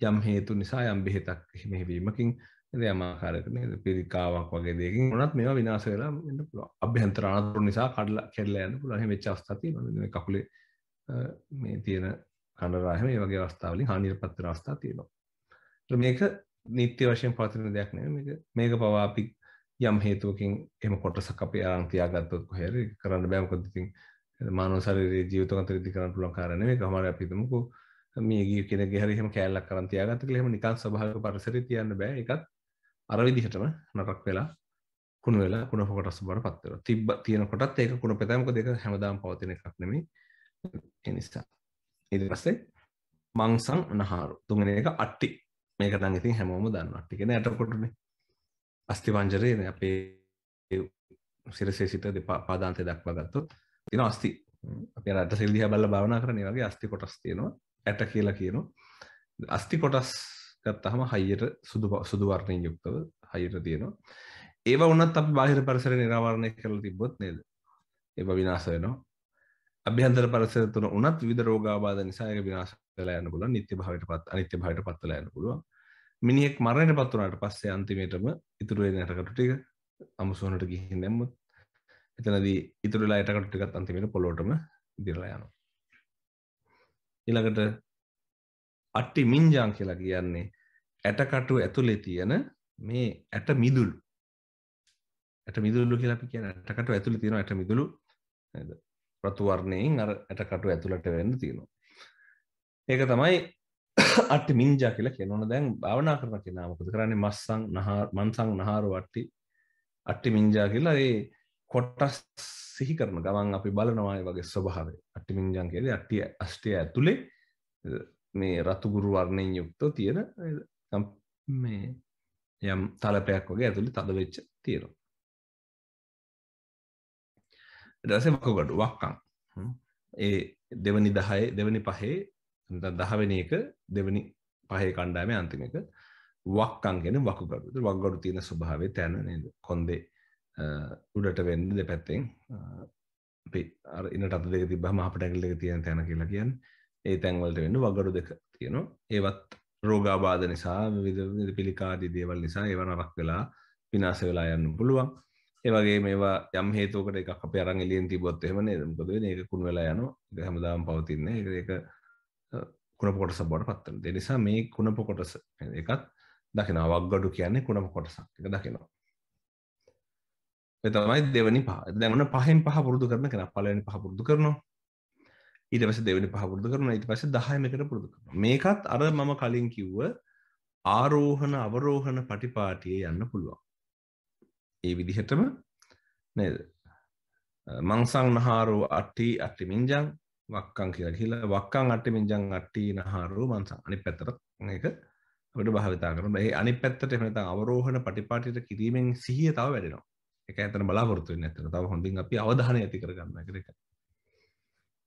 යම් හේතු නිසා යම් බෙහෙතක් මෙහෙවීමකින් යම් ආකාරයකට නේද පිළිකාවක් වගේ දෙයකින් උනත් මේවා විනාශ වෙලා වෙන්න පුළුවන්. අභ්‍යන්තර අනතුරු නිසා කැඩලා යන්න පුළුවන්. එහෙම වෙච්ච අවස්ථා තියෙනවා. මේ කකුලේ මේ තියෙන කණ්ඩරා එහෙම මේ වගේ අවස්ථාවලින් හානියටපත් වෙන අවස්ථා තියෙනවා. මේක නිත්‍ය වශයෙන් පවතින දෙයක් නෙවෙයි. මේක පවා අපි යම් හේතුවකින් එහෙම කොටසක් අපි අරන් තියාගත්තොත් කොහේ හරි කරන්න බෑ. මොකද ඉතින් මානව ශරීරයේ ජීවිතවන්තරින්දි කරන්න පුළුවන් කාරණා නෙවෙයි. කොහොමද අපි හිතමුකෝ මේ ගිය කෙනෙක්ගේ හරි එහෙම කෑල්ලක් අරන් තියාගත්ත කියලා එහෙම නිකන් ස්වභාවික පරිසරයේ තියන්න බෑ. ඒකත් අර විදිහටම නරක වෙලා කුණු වෙලා කුණප කොටස් බවටපත් වෙනවා. තියෙන කොටත් ඒක කුණප තමයි. මොකද ඒක හැමදාම පවතින එකක් නෙමෙයි. ඒ නිසා ඊට පස්සේ මංසං නහාරු තුන්වෙනි එක අට්ටි. මේක නම් ඉතින් හැමෝම දන්නවා. අට්ටි කියන්නේ ඇටකොටුනේ. අස්ථි පංජරයේ අපේ සිරසේ සිට පාදාන්තය දක්වා ගත්තොත් තියෙන අස්ථි. අපි අර ඇට සෙල් දිහා බලලා භාවනා කරන වගේ අස්ථි කොටස් තියෙනවා. ඇට කියලා කියනවා. අස්ථි කොටස් ගත්තාම හයියට සුදු වර්ණයෙන් යුක්තව හයියට තියෙනවා. ඒවා වුණත් අපි බාහිර පරිසරය නිරාවරණය කරලා තිබ්බොත් නේද? ඒවා විනාශ වෙනවා. අභ්‍යන්තර පරිසර තුන උනත් විවිධ රෝගාබාධ නිසා ඒක විනාශ වෙලා යන්න පුළුවන්. අනිත්‍ය භාවයට පත් වෙලා යන්න පුළුවන්. මිනිහෙක් මරණයටපත් වුණාට පස්සේ අන්තිමේටම ඉතුරු වෙන යටකටු ටික අමුසොනට ගිහින් දැම්මොත් එතනදී ඉතුරු වෙලා යටකටු ටිකත් අන්තිමේට පොළොවටම ඉදිරලා යනවා. ඊළඟට අට්ටි මින්ජාන් කියලා කියන්නේ ඇටකටු ඇතුලේ තියෙන මේ ඇට මිදුළු. ඇට මිදුළු කියලා අපි කියන්නේ ඇටකටු ඇතුලේ තියෙන ඇට මිදුළු නේද? රතු වර්ණයෙන් අර ඇටකටු ඇතුළට වෙන්න තියෙනවා. ඒක තමයි අට්ටි මින්ජා කියලා කියනවා. දැන් භාවනා කරන කෙනා මොකද කරන්නේ? මන්සං නහාරෝ අට්ටි මින්ජා කියලා ඒ කොටස් සිහි කරන ගමන් අපි බලනවා ඒ වගේ ස්වභාවය. අට්ටි මින්ජාන් කියන්නේ අෂ්ටය ඇතුලේ මේ රතු ගුරු වර්ණයෙන් යුක්තව තියෙන මේ යම් තලපයක් වගේ ඇතුලේ තද වෙච්ච තියෙනවා. ඊට පස්සේ වකුගඩු වක්කම්. ඒ දෙවෙනි 10 දෙවෙනි 5 නැත්නම් 10 වෙනි එක දෙවෙනි 5 කණ්ඩායමේ අන්තිම එක වක්කම් කියන්නේ වකුගඩු. ඒක වකුගඩු තියෙන ස්වභාවය තැන නේද? කොන්දේ උඩට වෙන්න දෙපැත්තෙන් අපි අර ඉන්නට අත දෙක තිබ්බම අපිට ඇඟිලි දෙක තියෙන තැන කියලා කියන්නේ. ඒ තැන් වලට වෙන්න වකුගඩු දෙක තියෙනවා. ඒවත් රෝගාබාධ නිසා විවිධ පිළිකා ආදී දේවල් නිසා ඒව නරක වෙලා විනාශ වෙලා යන්න පුළුවන්. ඒ වගේ මේවා යම් හේතුවකට එකක් අපි අරන් එළියෙන් තිබ්බොත් එහෙම නේද? මොකද වෙන්නේ? ඒක කුණු වෙලා යනවා. ඒක හැමදාම පවතින්නේ. ඒක කුණප කොටස බවට පත් වෙනවා. ඒ නිසා මේ කුණප කොටස එකත් දකිනවා. වග්ගඩු කියන්නේ කුණප කොටසක්. ඒක දකිනවා. ඒ තමයි දෙවෙනි පහ. දැන් ඔන්න පහෙන් පහ පුරුදු කරන කෙනා පළවෙනි පහ පුරුදු කරනවා. ඊට පස්සේ දෙවෙනි පහ පුරුදු කරනවා. ඊට පස්සේ 10 මේකට පුරුදු කරනවා. මේකත් අර මම කලින් කිව්ව ආරෝහණ අවරෝහණ පටිපාටියේ යන්න පුළුවන්. ඒ විදිහටම නේද? මංසං නහාරෝ අට්ටි අට්ටි මින්ජං වක්කං කියලා ගිහිල්ලා වක්කං අට්ටි මින්ජං අට්ටි නහාරෝ මංසං අනිත් පැත්තට මේක අපිට භාවිතා කරනවා. ඒ අනිත් පැත්තට එහෙම නැත්නම් අවරෝහණ පටිපාටියට කිරීමෙන් සිහිය තව වැඩෙනවා. ඒක ඇත්තට බලාපොරොත්තු වෙන්නේ නැත්තර. තව හොඳින් අපි අවධානය ඇති කරගන්නවා කියන එක.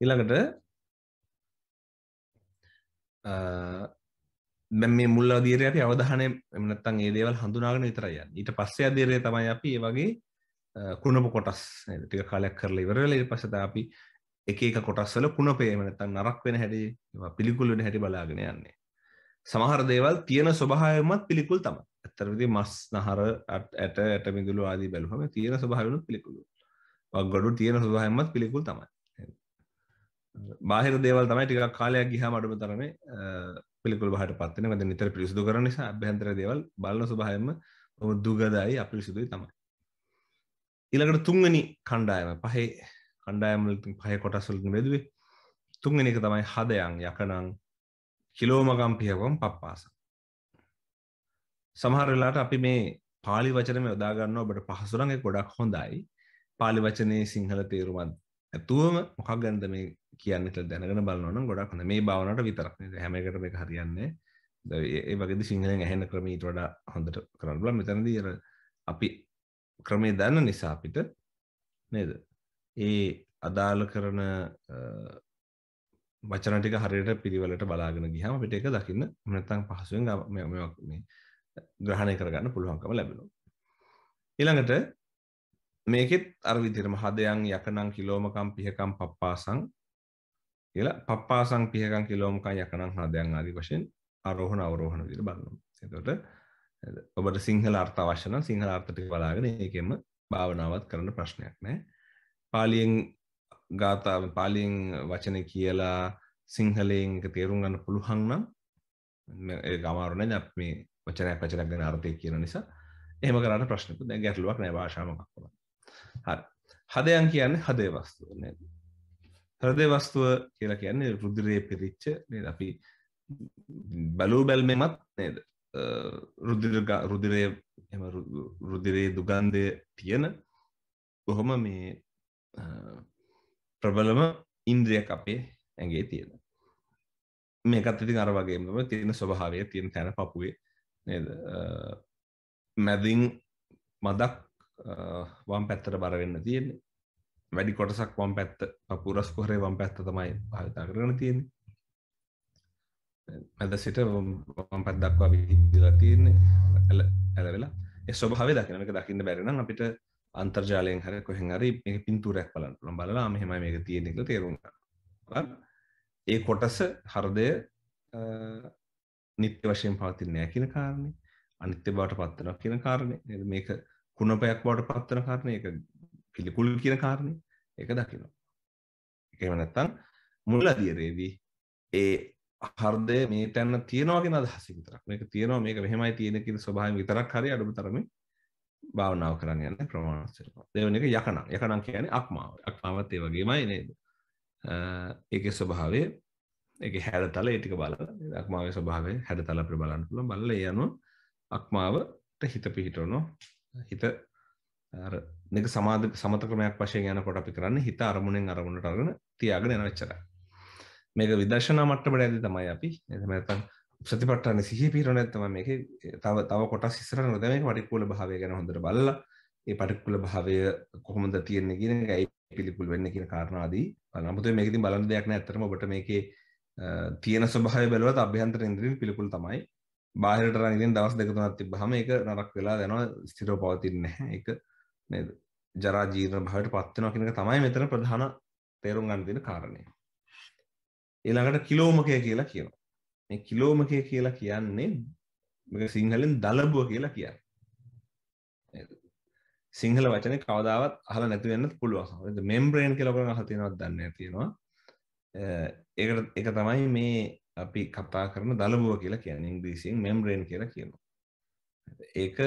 ඊළඟට දැන් මේ මුල් අධීරයේ අපි අවධානය එහෙම නැත්නම් මේ දේවල් හඳුනාගෙන විතරයි යන්නේ. ඊට පස්සේ අධීරයේ තමයි අපි මේ වගේ කුණප කොටස් නේද ටික කාලයක් කරලා ඉවර වෙලා ඊට පස්සේ තමයි අපි එක එක කොටස් වල කුණපේ එහෙම නැත්නම් නරක් වෙන හැටි ඒවා පිළිකුල් වෙන හැටි බලාගෙන යන්නේ. සමහර දේවල් තියෙන ස්වභාවයෙන්මත් පිළිකුල් තමයි. ඇත්තටම ඉතින් මස් නහර ඇට මිදුළු ආදී බැලුවම තියෙන ස්වභාවයෙන්ම පිළිකුල්. වග්ගඩු තියෙන ස්වභාවයෙන්මත් පිළිකුල් තමයි. බාහිර දේවල් තමයි ටිකක් කාලයක් ගියාම අඩුම තරමේ පිළිකුල් බහට පත් වෙනවා. මොකද නිතර පිරිසිදු කරන නිසා අභ්‍යන්තර දේවල් බලන ස්වභාවයෙන්ම දුගදයි අපිරිසිදුයි තමයි. ඊළඟට තුන්වෙනි කණ්ඩායම පහේ කණ්ඩායම වලින් පහේ කොටස් වලින් බෙදුවේ. තුන්වෙනි එක තමයි හදයන් යකනං කිලෝමගම් පියවම් පප්පාස. සමහර වෙලාවට අපි මේ පාලි වචනෙම යොදා ගන්නවා ඔබට පහසු නම් ඒක ගොඩක් හොඳයි. පාලි වචනේ සිංහල තේරුමත් ඇතුවම මොකක් ගැනද මේ කියන්නේ කියලා දැනගෙන බලනවා නම් ගොඩක් හොඳයි. මේ භාවනාවට විතරක් නේද? හැම එකටම මේක හරියන්නේ නැහැ. ඒ වගේදී සිංහලෙන් ඇහෙන ක්‍රම ඊට වඩා හොඳට කරන්න බලන්න. මෙතනදී අර අපි ක්‍රමේ දන්න නිසා අපිට නේද? ඒ අදාළ කරන වචන ටික හරියට පිළිවෙලට බලාගෙන ගියාම අපිට ඒක දකින්න නැත්නම් පහසුවෙන් මේ ග්‍රහණය කරගන්න පුළුවන්කම ලැබෙනවා. ඊළඟට මේකෙත් අර විදිහටම හදයන් යකනං කිලෝමකම් පිහකම් පප්පාසං කියලා පප්පාසං පිහකම් කිලෝමකම් යකනං හදයන් ආදී වශයෙන් ආරෝහණ අවරෝහණ විදිහට බලනවා. එතකොට ඔබට සිංහල අර්ථ අවශ්‍ය නම් සිංහල අර්ථ ටික බලාගෙන ඒකෙම භාවනාවත් කරන්න ප්‍රශ්නයක් නැහැ. පාලියෙන් ගාථා පාලියෙන් වචනේ කියලා සිංහලයෙන් ඒක තේරුම් ගන්න පුළුවන් නම් ඒක අමාරු නෑ. අපි මේ වචනයක් ගැන අර්ථය කියන නිසා එහෙම කරාට ප්‍රශ්නකුත් දැන් ගැටලුවක් නෑ භාෂාව මොකක් වුණත්. හරි. හදයන් කියන්නේ හදේ වස්තුව නේද? හදේ වස්තුව කියලා කියන්නේ රුධිරයේ පිරිච්ච නේද? අපි බලු බැල්මෙමත් නේද? රුධිරයේ එහෙම රුධිරයේ දුගන්ධය තියෙන කොහොම මේ ප්‍රබලම ඉන්ද්‍රියක් අපේ ඇඟේ තියෙන. මේකත් ඉතින් අර වගේම තමයි තියෙන ස්වභාවය තියෙන තැන පපුවේ නේද? මැදින් මදක් වම් පැත්තට බර වෙන්න තියෙන්නේ. වැඩි කොටසක් වම් පැත්ත පපුරස් කොහරේ වම් පැත්ත තමයි භාවිත කරගෙන තියෙන්නේ. මැද සිට වම් පැත්ත දක්වා විහිදලා තියෙන්නේ. ඇලවෙලා ඒ ස්වභාවය දකින්න මේක දකින්න බැරි නම් අපිට අන්තර්ජාලයෙන් හරි කොහෙන් හරි මේක පින්තූරයක් බලන්න පුළුවන්. බලලා මෙහෙමයි මේක තියෙන්නේ කියලා තේරුම් ගන්න. ඒ කොටස හෘදය නිත්‍ය වශයෙන් පවතින්නේ නැහැ කියන කාරණේ. අනිත්‍ය බවට පත් වෙනවා කියන කාරණේ. නේද? මේක කුණපයක් බවට පත් වෙන කාරණේ. ඒක පිළිකුල් කියන කාරණේ. ඒක දකිනවා. ඒකම නැත්තම් මුල අධීරයේදී ඒ හෘදය මේ තැන තියනවා කියන අදහස විතරක්. මේක තියනවා මේක මෙහෙමයි තියෙන කියන ස්වභාවයෙන් විතරක් හරි අඩුම තරමේ භාවනාව කරන්න යන ප්‍රමාණවත් වෙනවා. දෙවෙනි එක යකනං. යකනං කියන්නේ අක්මාව. අක්මාවත් ඒ වගේමයි නේද? ඒකේ ස්වභාවය ඒකේ හැඩතල ඒ ටික බලලා අක්මාවේ ස්වභාවය හැඩතල අපිට බලන්න පුළුවන්. බලලා ඒ අනුව අක්මාවට හිත පිහිටවනවා. හිත අර මේක සමත ක්‍රමයක් වශයෙන් යනකොට අපි කරන්නේ හිත අරමුණෙන් අරමුණට අරගෙන තියාගෙන යන එච්චරයි. මේක විදර්ශනා මට්ටමට ඇදී තමයි අපි එහෙම නැත්නම් සතිපට්ඨාන සිහිය පිරවන්නේ තමයි මේකේ තව කොටස් ඉස්සරහට නේද මේක පටික්කුල භාවය ගැන හොඳට බලලා ඒ පටික්කුල භාවය කොහොමද තියෙන්නේ කියන එක ඇයි පිළිකුල් වෙන්නේ කියන කාරණා ආදී බලන්න. මේක ඉතින් බලන්න දෙයක් නෑ. ඇත්තටම ඔබට මේකේ තියෙන ස්වභාවය බැලුවත් අභ්‍යන්තර ඉන්ද්‍රිය පිළිකුල් තමයි. බාහිරට රන් ඉතින් දවස් දෙක තුනක් තිබ්බහම ඒක නරක වෙලා යනවා ස්ථිරව පවතින්නේ නැහැ. ඒක නේද? ජරා ජීර්ණ භාවයට පත් වෙනවා කියන එක තමයි මෙතන ප්‍රධාන තේරුම් ගන්න තියෙන කාරණය. ඊළඟට කිලෝමකය කියලා කියනවා. මේ කිලෝමකය කියලා කියන්නේ මේක සිංහලෙන් දලබුව කියලා කියන්නේ. සිංහල වචනේ කවදාවත් අහලා නැති වෙන්නත් පුළුවන්. මෙම්බ්‍රේන් කියලා ඔයගොල්ලෝ අහලා තියෙනවද දන්නේ නැහැ තියෙනවා. ඒක තමයි මේ අපි කතා කරන දලබුව කියලා කියන්නේ ඉංග්‍රීසියෙන් මෙම්බ්‍රේන් කියලා කියනවා. ඒක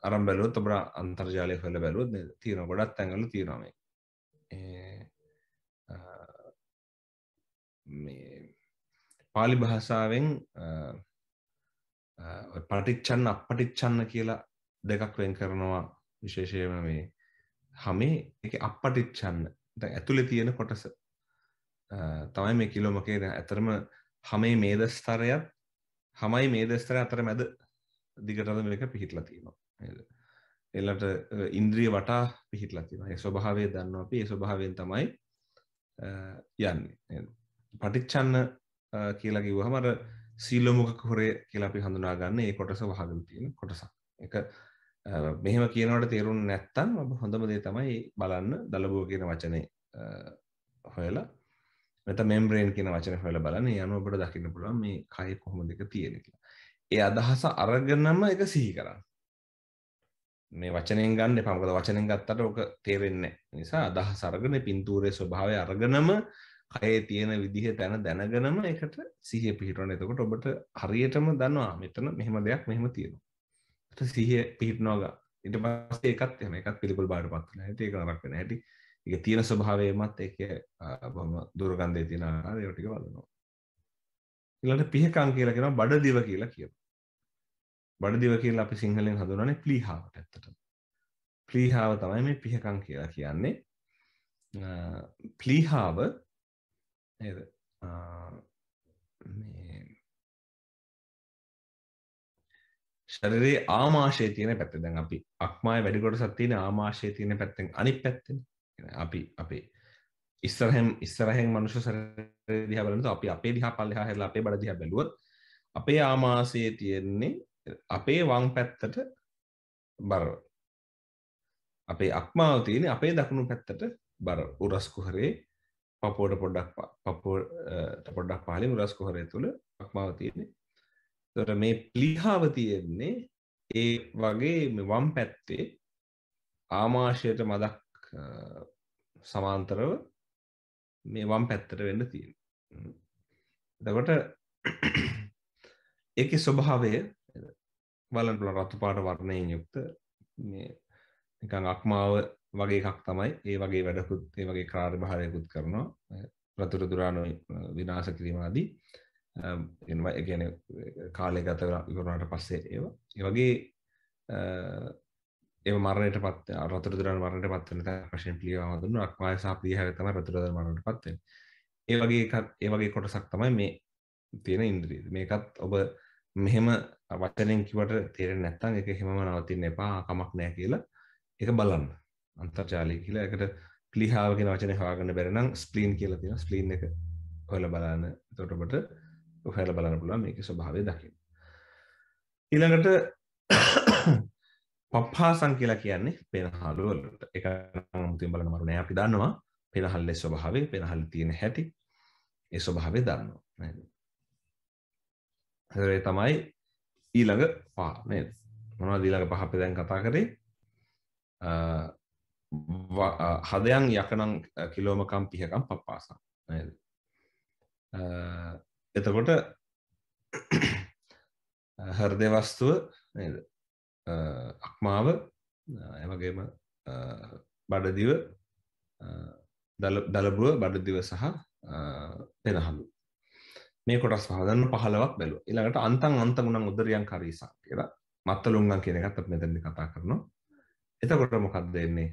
අරන් බැලුවොත් ඔබ අන්තර්ජාලය හොයලා බැලුවොත් තියෙනවා ගොඩක් තැන්වල තියෙනවා මේ. මේ පාලි භාෂාවෙන් පටිච්චන්න අපටිච්චන්න කියලා දෙකක් වෙන් කරනවා විශේෂයෙන්ම මේ හැමේ ඒකේ අපටිච්චන්න දැන් ඇතුලේ තියෙන කොටස තමයි මේ කිලෝමකේ ඇතරම හැමේ මේද ස්තරයත් හැමයි මේද ස්තරය අතර මැද දිගටම මේක පිහිටලා තියෙනවා නේද එලට ඉන්ද්‍රිය වටා පිහිටලා තියෙනවා ඒ ස්වභාවය දන්නවා අපි ඒ ස්වභාවයෙන් තමයි යන්නේ නේද පටිච්චන්න කියලා කිව්වහම අර සීලමුඛ කුහරය කියලා අපි හඳුනා ගන්න ඒ කොටස වහගෙන තියෙන කොටසක්. ඒක මෙහෙම කියනකොට තේරුන්නේ නැත්තම් ඔබ හොඳම දේ තමයි බලන්න දලබුව කියන වචනේ හොයලා නැත්නම් මෙම්බ්‍රේන් කියන වචනේ හොයලා බලන්න. ඒ අනුව ඔබට දකින්න පුළුවන් මේ කය කොහොමද ඒක තියෙන්නේ කියලා. ඒ අදහස අරගෙනම ඒක සිහි කරන්න. මේ වචනෙන් ගන්න එපා. මොකද වචනෙන් ගත්තට ඔක තේරෙන්නේ නැහැ. ඒ නිසා අදහස අරගෙන පින්තූරයේ ස්වභාවය අරගෙනම කයේ තියෙන විදිහ තැන දැනගෙනම ඒකට සිහිය පිහිටවන්න. එතකොට ඔබට හරියටම දන්නවා මෙතන මෙහෙම දෙයක් මෙහෙම තියෙනවා. ඒත් සිහිය පිහිටනවා ඊට පස්සේ ඒකත් එහෙම ඒකත් පිළිකුල් බාටපත් වෙනවා. ඒක නරක වෙන හැටි. ඒක තියෙන ස්වභාවයෙන්මත් ඒකේ බොහොම දුර්ගන්ධය තියෙන ආකාරය ඒ ටික බලනවා. ඊළඟට පිහකම් කියලා කියනවා බඩදිව කියලා කියනවා. බඩදිව කියලා අපි සිංහලෙන් හඳුන්වන්නේ ප්ලීහාවට ඇත්තටම. ප්ලීහාව තමයි මේ පිහකම් කියලා කියන්නේ. ප්ලීහාව නේද? මේ ශරීරයේ ආමාශයේ තියෙන පැත්ත. දැන් අපි අක්මාවේ වැඩි කොටසක් තියෙන ආමාශයේ තියෙන පැත්තෙන් අනිත් පැත්තෙන්. අපි අපේ ඉස්සරහෙන් මනුෂ්‍ය ශරීරය දිහා බලනකොට අපි අපේ දිහා පල්ලෙහා හැරලා අපේ බඩ දිහා බැලුවොත් අපේ ආමාශයේ තියෙන්නේ අපේ වම් පැත්තට බරව. අපේ අක්මාව තියෙන්නේ අපේ දකුණු පැත්තට බරව. උරස් කුහරේ පපුවට පොඩ්ඩක් පහළින් උරස් කුහරය තුල අක්මාව තියෙන්නේ. ඒතර මේ ප්ලීහාව තියෙන්නේ ඒ වගේ වම් පැත්තේ ආමාශයට මදක් සමාන්තරව මේ වම් පැත්තට වෙන්න තියෙනවා. එතකොට ඒකේ ස්වභාවය බලන්න පුළුවන් රතු පාට වර්ණයෙන් යුක්ත මේ නිකන් අක්මාව වගේ එකක් තමයි. ඒ වගේ වැඩකුත් ඒ වගේ කාර්යභාරයකුත් කරනවා. රතුරු දුරාණු විනාශ කිරීම ආදී ඒ කියන්නේ කාලය ගත කරනාට පස්සේ ඒ වගේ ඒව මරණයටපත් රතුරු දුරාණු මරණයටපත් වෙන තැන වශයෙන් ප්ලීහාව හඳුන්වන අක්මාය සහ ප්ලීහාව තමයි රතුරු දුරාණු මරණයටපත් වෙන්නේ. ඒ වගේ කොටසක් තමයි මේ තියෙන ඉන්ද්‍රිය. මේකත් ඔබ මෙහෙම වචනෙන් කිව්වට තේරෙන්නේ නැත්නම් ඒක හැමම නවතින්න එපා කමක් නැහැ කියලා ඒක බලන්න. අන්තර්ජාලය කියලා ඒකට ප්ලීහාව කියන වචනේ හොයාගන්න බැරි නම් ස්ප්ලීන් කියලා තියෙනවා. ස්ප්ලීන් එක හොයලා බලන්න. එතකොට ඔබට හොයලා බලන්න පුළුවන් මේකේ ස්වභාවය දකින්න. ඊළඟට පප්පාසං කියලා කියන්නේ පෙනහළු වලට. ඒක නම් මුතින් බලන මරු නෑ අපි දන්නවා. පෙනහල්ලේ ස්වභාවය, පෙනහල්ලේ තියෙන හැටි, ඒ ස්වභාවය දන්නවා. නේද? ඒ තමයි ඊළඟ පහ නේද? මොනවද ඊළඟ පහ අපි දැන් කතා කරේ? හදයන් යකනම් කිලෝමකම් පිහකම් පප්පාසං නේද? එතකොට හෘද වස්තුව නේද? අක්මාව එවැගේම බඩදිව දලබුව බඩදිව සහ පෙනහළු මේ කොටස් පහදන්න 15ක් බැලුවා. ඊළඟට අන්තං අන්තගුණං උදරියං කරීසං කියලා මත්තලුංගම් කියන එකත් අපි මෙතනදී කතා කරනවා. එතකොට මොකක්ද එන්නේ?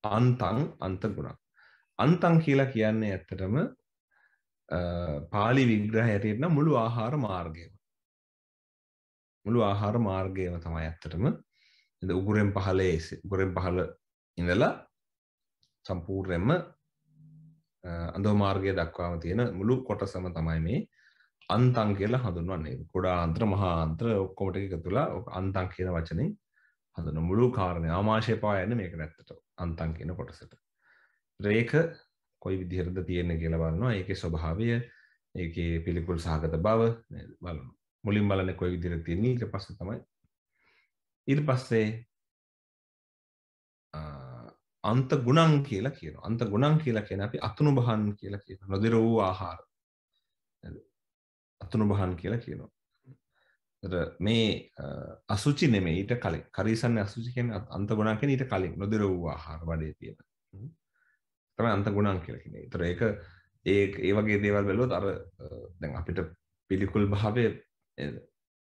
අන්තං අන්තගුණං. අන්තං කියලා කියන්නේ ඇත්තටම පාලි විග්‍රහය හැටියට නම් මුළු ආහාර මාර්ගයම. මුළු ආහාර මාර්ගයම තමයි ඇත්තටම උගුරෙන් පහළ ඉඳලා සම්පූර්ණයෙන්ම අන්දෝ මාර්ගය දක්වාම තියෙන මුළු කොටසම තමයි මේ අන්තං කියලා හඳුන්වන්නේ. කුඩාන්තර මහාන්තර ඔක්කොම ටික එකතුලා අන්තං කියන වචනේ හඳුන්වන මුළු කාරණේ ආමාශය පවා යන්නේ මේකට ඇත්තට අන්තං කියන කොටසට. ඒක කොයි විදිහටද තියෙන්නේ කියලා බලනවා. ඒකේ ස්වභාවය ඒකේ පිළිකුල් සහගත බව බලනවා. මුලින් බලන්නේ කොයි විදිහට තියෙන්නේ ඊට පස්සේ තමයි ඊට පස්සේ අන්ත ගුණං කියලා කියනවා. අන්ත ගුණං කියලා කියන්නේ අපි අතුණු බහන් කියලා කියනවා. නොදිර වූ ආහාර. අතුණු බහන් කියලා කියනවා. මේ අසුචි නෙමෙයි ඊට කලින්. කරීසන්නේ අසුචි කියන්නේ අන්ත ගුණං කියන්නේ ඊට කලින් නොදිර වූ ආහාර වඩේ තියෙන. තමයි අන්ත ගුණං කියලා කියන්නේ. ඒතර ඒක ඒ වගේ දේවල් බැලුවොත් අර දැන් අපිට පිළිකුල් භාවය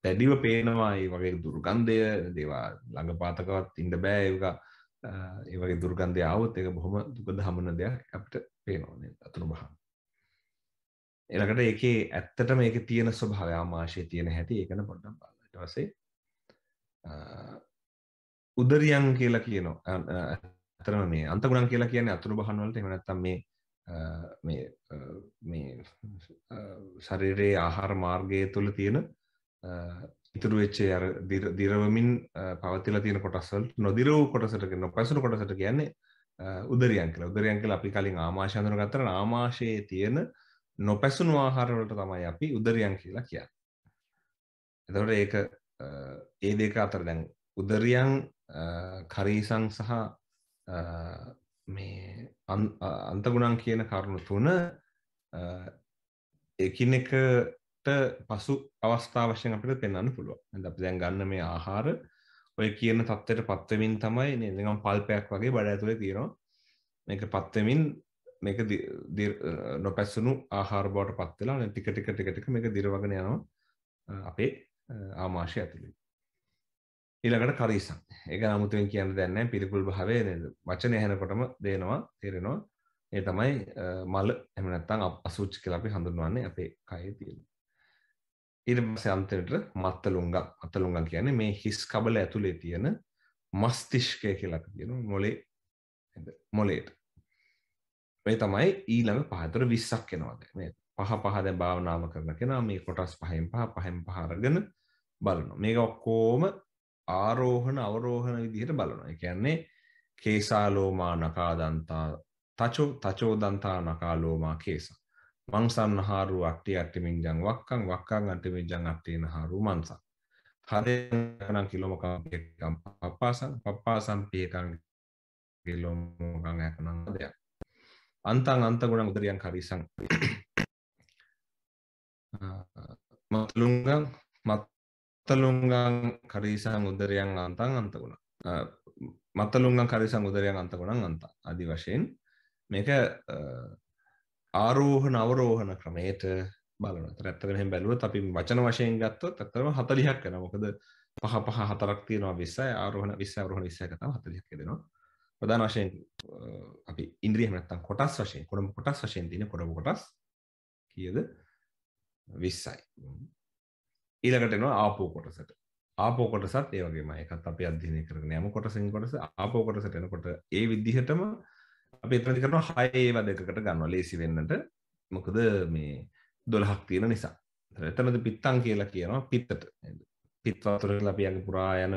දැඩිව පේනවා. ඒ වගේ දුර්ගන්ධය දේවා ළඟපාතකවත් ඉන්න බෑ. ඒක ඒ වගේ දුර්ගන්ධය ආවොත් ඒක බොහොම දුකද හමන දෙයක් අපිට පේනවා නේද? අතුරු බහන්. ඊළඟට ඒකේ ඇත්තටම ඒකේ තියෙන ස්වභාවය ආමාශයේ තියෙන හැටි ඒක ගැන පොඩ්ඩක් බලන්න. ඊට පස්සේ උදරියන් කියලා කියනවා. අතරම මේ අන්තගුණන් කියලා කියන්නේ අතුරු බහන් වලට එහෙම නැත්නම් මේ ශරීරයේ ආහාර මාර්ගය තුල තියෙන ඉතුරු වෙච්ච අර දිරවමින් පවතිලා තියෙන කොටස් වලට නොදිර වූ කොටසට කියන නොපැසුණු කොටසට කියන්නේ උදරියන් කියලා. උදරියන් කියලා අපි කලින් ආමාශය හඳුනගත්තා නම් ආමාශයේ තියෙන නොපැසුණු ආහාර වලට තමයි අපි උදරියන් කියලා කියන්නේ. එතකොට ඒක ඒ දෙක අතර දැන් උදරියන් කරීසං සහ මේ අන්තගුණං කියන කරුණු තුන එකිනෙකට පසු අවස්ථා වශයෙන් අපිට පෙන්වන්න පුළුවන්. අපි දැන් ගන්න මේ ආහාර ඔය කියන தත්ත්වයට පත් වෙමින් තමයි නේද? නිකන් පල්පයක් වගේ බඩ ඇතුලේ තියෙනවා. මේක පත් වෙමින් මේක නොපැසුණු ආහාර බවට පත් වෙලා ටික ටික මේක දිරවගෙන යනවා අපේ ආමාශය ඇතුලේ. ඊළඟට කරීසං. ඒක 아무තෙන් කියන්න දෙයක් නැහැ. පිළිකුල් භාවය නේද? වචන ඇහෙනකොටම දේනවා, තේරෙනවා. ඒ තමයි මල එහෙම නැත්නම් අසුචි කියලා අපි හඳුන්වන්නේ අපේ කයේ තියෙන. ඊට පස්සේ අන්තිමට මත්තලුංගම්. මත්තලුංගම් කියන්නේ මේ හිස් කබල ඇතුලේ තියෙන මස්තිෂ්කය කියලා අපි කියනවා. මොලේ නේද? මොලේට. මේ තමයි ඊළඟ පහතර 20ක් එනවා දැන් නේද? පහ දැන් භාවනාව කරන කෙනා මේ කොටස් පහෙන් පහ අරගෙන බලනවා. මේක ඔක්කොම ආරෝහණ අවරෝහණ විදිහට බලනවා. ඒ කියන්නේ කේසාලෝමා නකාදන්තා තචෝ දන්තා නකාලෝමා කේස. මංසන්නහාරු අට්ටි මින්ජං වක්කං අට්ටි මින්ජං අට්ටිනහාරු මංසං. හදෙන් කිලෝමකම් පියකම් පප්පාසම් පියකම් කිලෝමකම් යකනම් දෙයක්. අන්ත ගුණ උදරියන් කරීසං මත්තලුංගං කරීසං උදරියන් අන්ත ගුණ මත්තලුංගං කරීසං උදරියන් අන්ත ගුණං අන්ත ආදි වශයෙන් මේක ආරෝහණ අවරෝහණ ක්‍රමයට බලනවා. ඇත්තටම එහෙම බැලුවොත් අපි වචන වශයෙන් ගත්තොත් ඇත්තටම 40ක් වෙනවා. මොකද 4ක් තියෙනවා 20යි ආරෝහණ 20 අවරෝහණ 21 තමයි 40ක් දෙනවා. ප්‍රධාන වශයෙන් අපි ඉන්ද්‍රිය නැත්තම් කොටස් වශයෙන් කොටස් වශයෙන් තියෙන කොටස් කීයද 20යි. ඊළඟට එනවා ආපෝ කොටසට. ආපෝ කොටසත් ඒ වගේමයි. ඒකත් අපි අධ්‍යයනය කරගෙන යමු කොටසින් කොටස ආපෝ කොටසට එනකොට ඒ විදිහටම අපි එතනදි කරනවා 6 ඒවා දෙකකට ගන්නවා ලේසි වෙන්නට. මොකද මේ 12ක් තියෙන නිසා. එතනදි පිත්තං කියලා කියනවා පිත්තට. පිත් වතුර කියලා අපි යගේ පුරා යන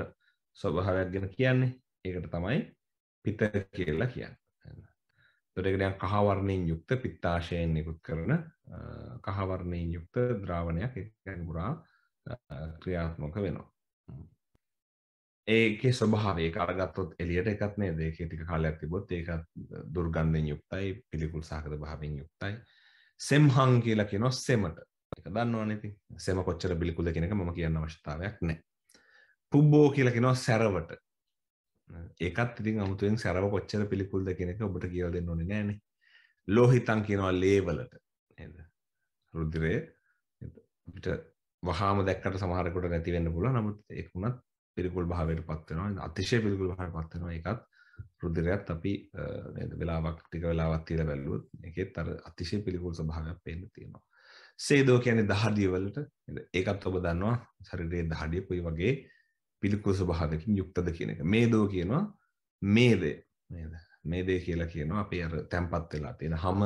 ස්වභාවයක් ගැන කියන්නේ. ඒකට තමයි පිත කියලා කියන්නේ. ඒකට දැන් කහ වර්ණයෙන් යුක්ත පිත්තාශයෙන් නිකුත් කරන කහ වර්ණයෙන් යුක්ත ද්‍රාවණයක් ඒකෙන් පුරා ක්‍රියාත්මක වෙනවා. ඒකේ ස්වභාවය ඒක අරගත්තොත් එළියට එකක් නේද? ඒකේ ටික කාලයක් තිබොත් ඒක දුර්ගන්ධයෙන් යුක්තයි, පිළිකුල් සහගත භාවයෙන් යුක්තයි. සෙම්හං කියලා කියනවා සෙමට. ඒක දන්නවනේ ඉතින්. සෙම කොච්චර පිළිකුල්ද කියන එක මම කියන්න අවශ්‍යතාවයක් නැහැ. පුබ්බෝ කියලා කියනවා සැරවට. ඒකත් ඉතින් අමුතුවෙන් සැරව කොච්චර පිළිකුල්ද කියන එක ඔබට කියලා දෙන්න ඕනේ නෑනේ. ලෝහිතං කියනවා ලේවලට නේද? රුධිරය අපිට වහාම දැක්කට සමහරෙකුට නැති වෙන්න පුළුවන්. නමුත් ඒක උනත් පිළිකුල් භාවයට පත් වෙනවා. අතිශය පිළිකුල් භාවයට පත් වෙනවා. ඒකත් රුධිරයත් අපි නේද වෙලාවක් ටික වෙලාවක් තියලා බැලුවොත් ඒකෙත් අර අතිශය පිළිකුල් ස්වභාවයක් පේන්න තියෙනවා. සේදෝ කියන්නේ දහඩිය වලට නේද? ඒකත් ඔබ දන්නවා ශරීරයේ දහඩිය කොයි වගේ පිළිකුල් ස්වභාවයකින් යුක්තද කියන එක. මේදෝ කියනවා මේදය නේද? මේදය කියලා කියනවා අපි අර තැම්පත් වෙලා තියෙන හැම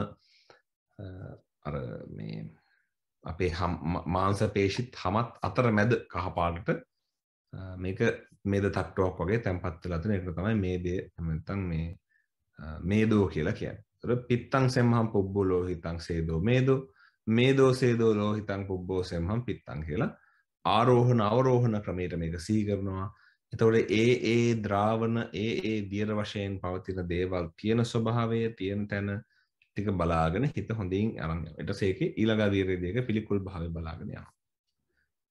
අර මේ අපේ මාංශ පේශිත් හැමත් අතර මැද කහ පාටට මේක මේද තට්ටුවක් වගේ තැම්පත් වෙලා තියෙන එක තමයි මේදය නැත්නම් මේ මේදෝ කියලා කියන්නේ. ඒතර පිත්තං සෙම්හම් පුබ්බෝ ලෝහිතං සේදෝ මේදෝ මේ දෝසේදෝ ලෝහිතං පුබ්බෝසෙම්හම් පිත්තං කියලා ආරෝහණ අවරෝහණ ක්‍රමයට මේක සිහි කරනවා. එතකොට ඒ ද්‍රාවණ ඒ දියර වශයෙන් පවතින දේවල් තියෙන ස්වභාවය තියෙන තැන ටික බලාගෙන හිත හොඳින් අරන් යනවා. ඊට පස්සේ ඒකේ ඊළඟ අධීරයේදී පිළිකුල් භාවය බලාගෙන යනවා.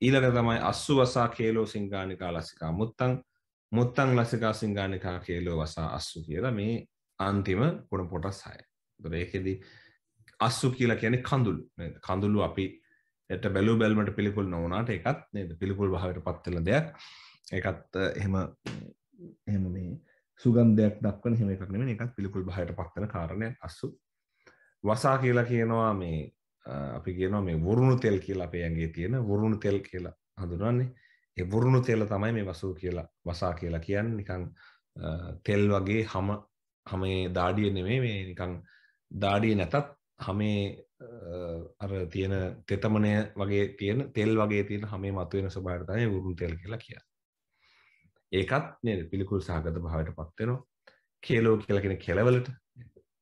ඊළඟ තමයි අස්සු වසා කේලෝ සිංගානිකා ලසිකා මුත්තං ලසිකා සිංගානිකා කේලෝ වසා අස්සු කියලා මේ අන්තිම කුණ කොටස් 6. ඒතකොට ඒකෙදි අස්සු කියලා කියන්නේ කඳුළු නේද? කඳුළු අපි එට බැලු බැලමට පිළිකුල් නොවුනාට ඒකත් නේද? පිළිකුල් භාවයට පත් වෙන දෙයක්. ඒකත් එහෙම මේ සුගන්ධයක් දක්වන එහෙම එකක් නෙමෙයි. ඒකත් පිළිකුල් භාවයට පත් වෙන කාරණයක් අස්සු. වසා කියලා කියනවා මේ අපි කියනවා මේ වරුණු තෙල් කියලා අපේ ඇඟේ තියෙන වරුණු තෙල් කියලා හඳුනන්නේ. ඒ වරුණු තෙල තමයි මේ වසූ කියලා වසා කියලා කියන්නේ. නිකන් තෙල් වගේ හැමේ දාඩිය නෙමෙයි මේ නිකන් දාඩිය නැතත් හැමේ අර තියෙන තෙතමනය වගේ තියෙන තෙල් වගේ තියෙන හැමේ මතුවෙන ස්වභාවයට තමයි වරුණු තෙල් කියලා කියන්නේ. ඒකත් නේද පිළිකුල් සහගත භාවයට පත් වෙනවා. කේලෝ කියලා කියන කෙලවලට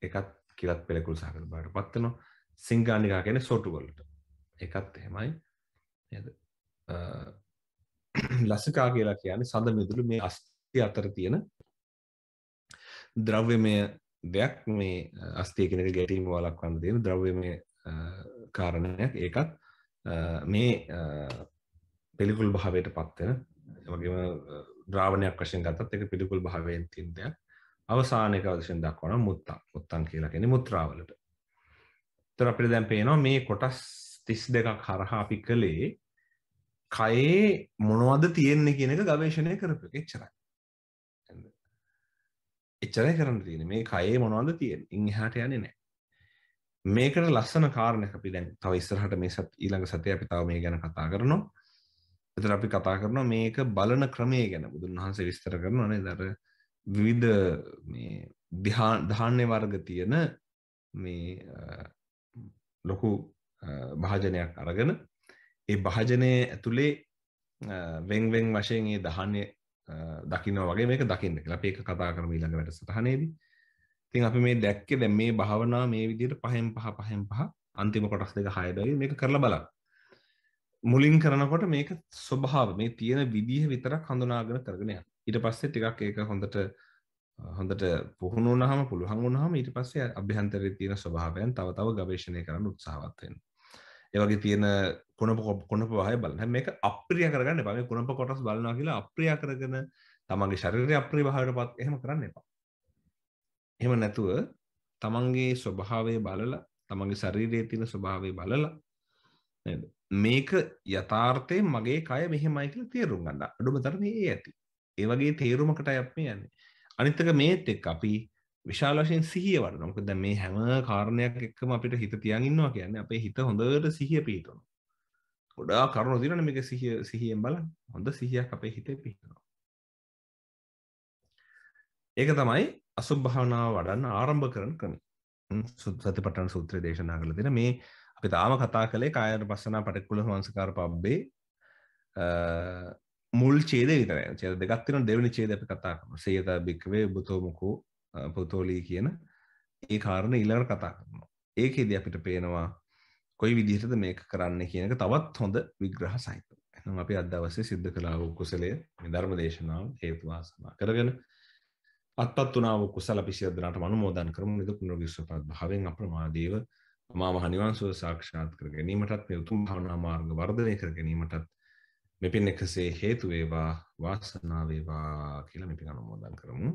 ඒකත් කිලත් පිළිකුල් සහගත භාවයට පත් වෙනවා. සිංගානිකා කියන්නේ සොටු වලට. ඒකත් එහෙමයි. නේද? ලසිකා කියලා කියන්නේ සඳ මිදුළු මේ අස්ථි අතර තියෙන ද්‍රව්‍යමය දෙයක් මේ අස්ථිය කියන එක ගැටීම වළක්වන්න තියෙන ද්‍රව්‍යමය කාරණයක්. ඒකත් මේ පිළිකුල් භාවයට පත් වෙන වගේම ද්‍රාවණයක් වශයෙන් ගත්තත් ඒක පිළිකුල් භාවයෙන් තියෙන දෙයක්. අවසානයක වශයෙන් දක්වනවා මුත්තං කියලා කියන්නේ මුත්‍රාවලට. ඒතර අපිට දැන් පේනවා මේ කොටස් 32ක් හරහා අපි කළේ කයේ මොනවද තියෙන්නේ කියන එක ගවේෂණය කරපු එක. එච්චරයි. එච්චරයි කරන්න තියෙන්නේ. මේ කයේ මොනවද තියෙන්නේ. ඉන් එහාට යන්නේ නැහැ. මේකට ලස්සන කාරණයක් අපි දැන් තව ඉස්සරහට මේ ඊළඟ සතියේ අපි තව මේ ගැන කතා කරනවා. එතන අපි කතා කරනවා මේක බලන ක්‍රමය ගැන. බුදුන් වහන්සේ විස්තර කරනවා නේද? අර විවිධ මේ ධාන්‍ය වර්ග තියෙන මේ ලොකු භාජනයක් අරගෙන ඒ භාජනයේ ඇතුලේ වෙන් වශයෙන් ඒ ධාන්‍ය දකින්න වගේ මේක දකින්න කියලා අපි ඒක කතා කරමු ඊළඟ වැඩසටහනේදී. ඉතින් අපි මේ දැක්කේ දැන් මේ භාවනාව මේ විදිහට පහෙන් පහ අන්තිම කොටස් දෙක 6 දවයි මේක කරලා බලන්න. මුලින් කරනකොට මේක ස්වභාව මේ තියෙන විදිහ විතරක් හඳුනාගෙන කරගෙන යන්න. ඊට පස්සේ ටිකක් ඒක හොඳට පුහුණු වුණාම පුළුවන් වුණාම ඊට පස්සේ අභ්‍යන්තරයේ තියෙන ස්වභාවයන් තව ගවේෂණය කරන්න උත්සාහවත් වෙන්න. ඒ වගේ තියෙන කුණප වහය බලන්න. හැබැයි මේක අප්‍රිය කරගන්න එපා. මේ කුණප කොටස් බලනවා කියලා අප්‍රිය කරගෙන තමන්ගේ ශරීරය අප්‍රිය භාවයටපත් එහෙම කරන්න එපා. එහෙම නැතුව තමන්ගේ ස්වභාවය බලලා තමන්ගේ ශරීරයේ තියෙන ස්වභාවය බලලා නේද? මේක යථාර්ථයෙන් මගේ කය මෙහෙමයි කියලා තේරුම් ගන්න. අඩුම තරමේ ඒ ඇති. ඒ වගේ තේරුමකටයි අපි යන්නේ. අනිත් එක මේත් එක්ක අපි විශාල වශයෙන් සිහිය වඩනවා. මොකද දැන් මේ හැම කාරණයක් එක්කම අපිට හිත තියන් ඉන්නවා කියන්නේ අපේ හිත හොඳට සිහිය පිහිටවනවා. ගොඩාක් කරුණු තියෙනනේ මේක සිහියෙන් බලන්න. හොඳ සිහියක් අපේ හිතේ පිහිටනවා. ඒක තමයි අසුභ භාවනාව වඩන්න ආරම්භ කරන ක්‍රමය. සතිපට්ඨාන සූත්‍රයේ දේශනා කරලා තියෙන මේ අපි තාම කතා කළේ කායानुපස්සනා පටික්කුල සංස්කාර පබ්බේ මුල් ඡේදය විතරයි. ඡේද දෙකක් තියෙනවා. දෙවෙනි ඡේදය අපි කතා කරනවා. සේයත බික්කවේ බුතෝ මුකෝ පුතෝලී කියන ඒ කාරණේ ඊළඟට කතා කරනවා. ඒකෙදි අපිට පේනවා කොයි විදිහටද මේක කරන්න කියන එක තවත් හොඳ විග්‍රහ සහිතව. එහෙනම් අපි අද දවසේ සිද්ධ කළා වූ කුසලය මේ ධර්ම දේශනාව හේතු වාසනා කරගෙන අත්පත් වුණා වූ කුසල අපි සියලු දෙනාටම අනුමෝදන් කරමු. නිදුක් නිරෝගී සුවපත් භාවයෙන් අප්‍රමාදීව මා මහ නිවන් සුව සාක්ෂාත් කර ගැනීමටත් මේ උතුම් භවනා මාර්ග වර්ධනය කර ගැනීමටත් මෙපින් එකසේ හේතු වේවා වාසනාව වේවා කියලා මෙපින් අනුමෝදන් කරමු.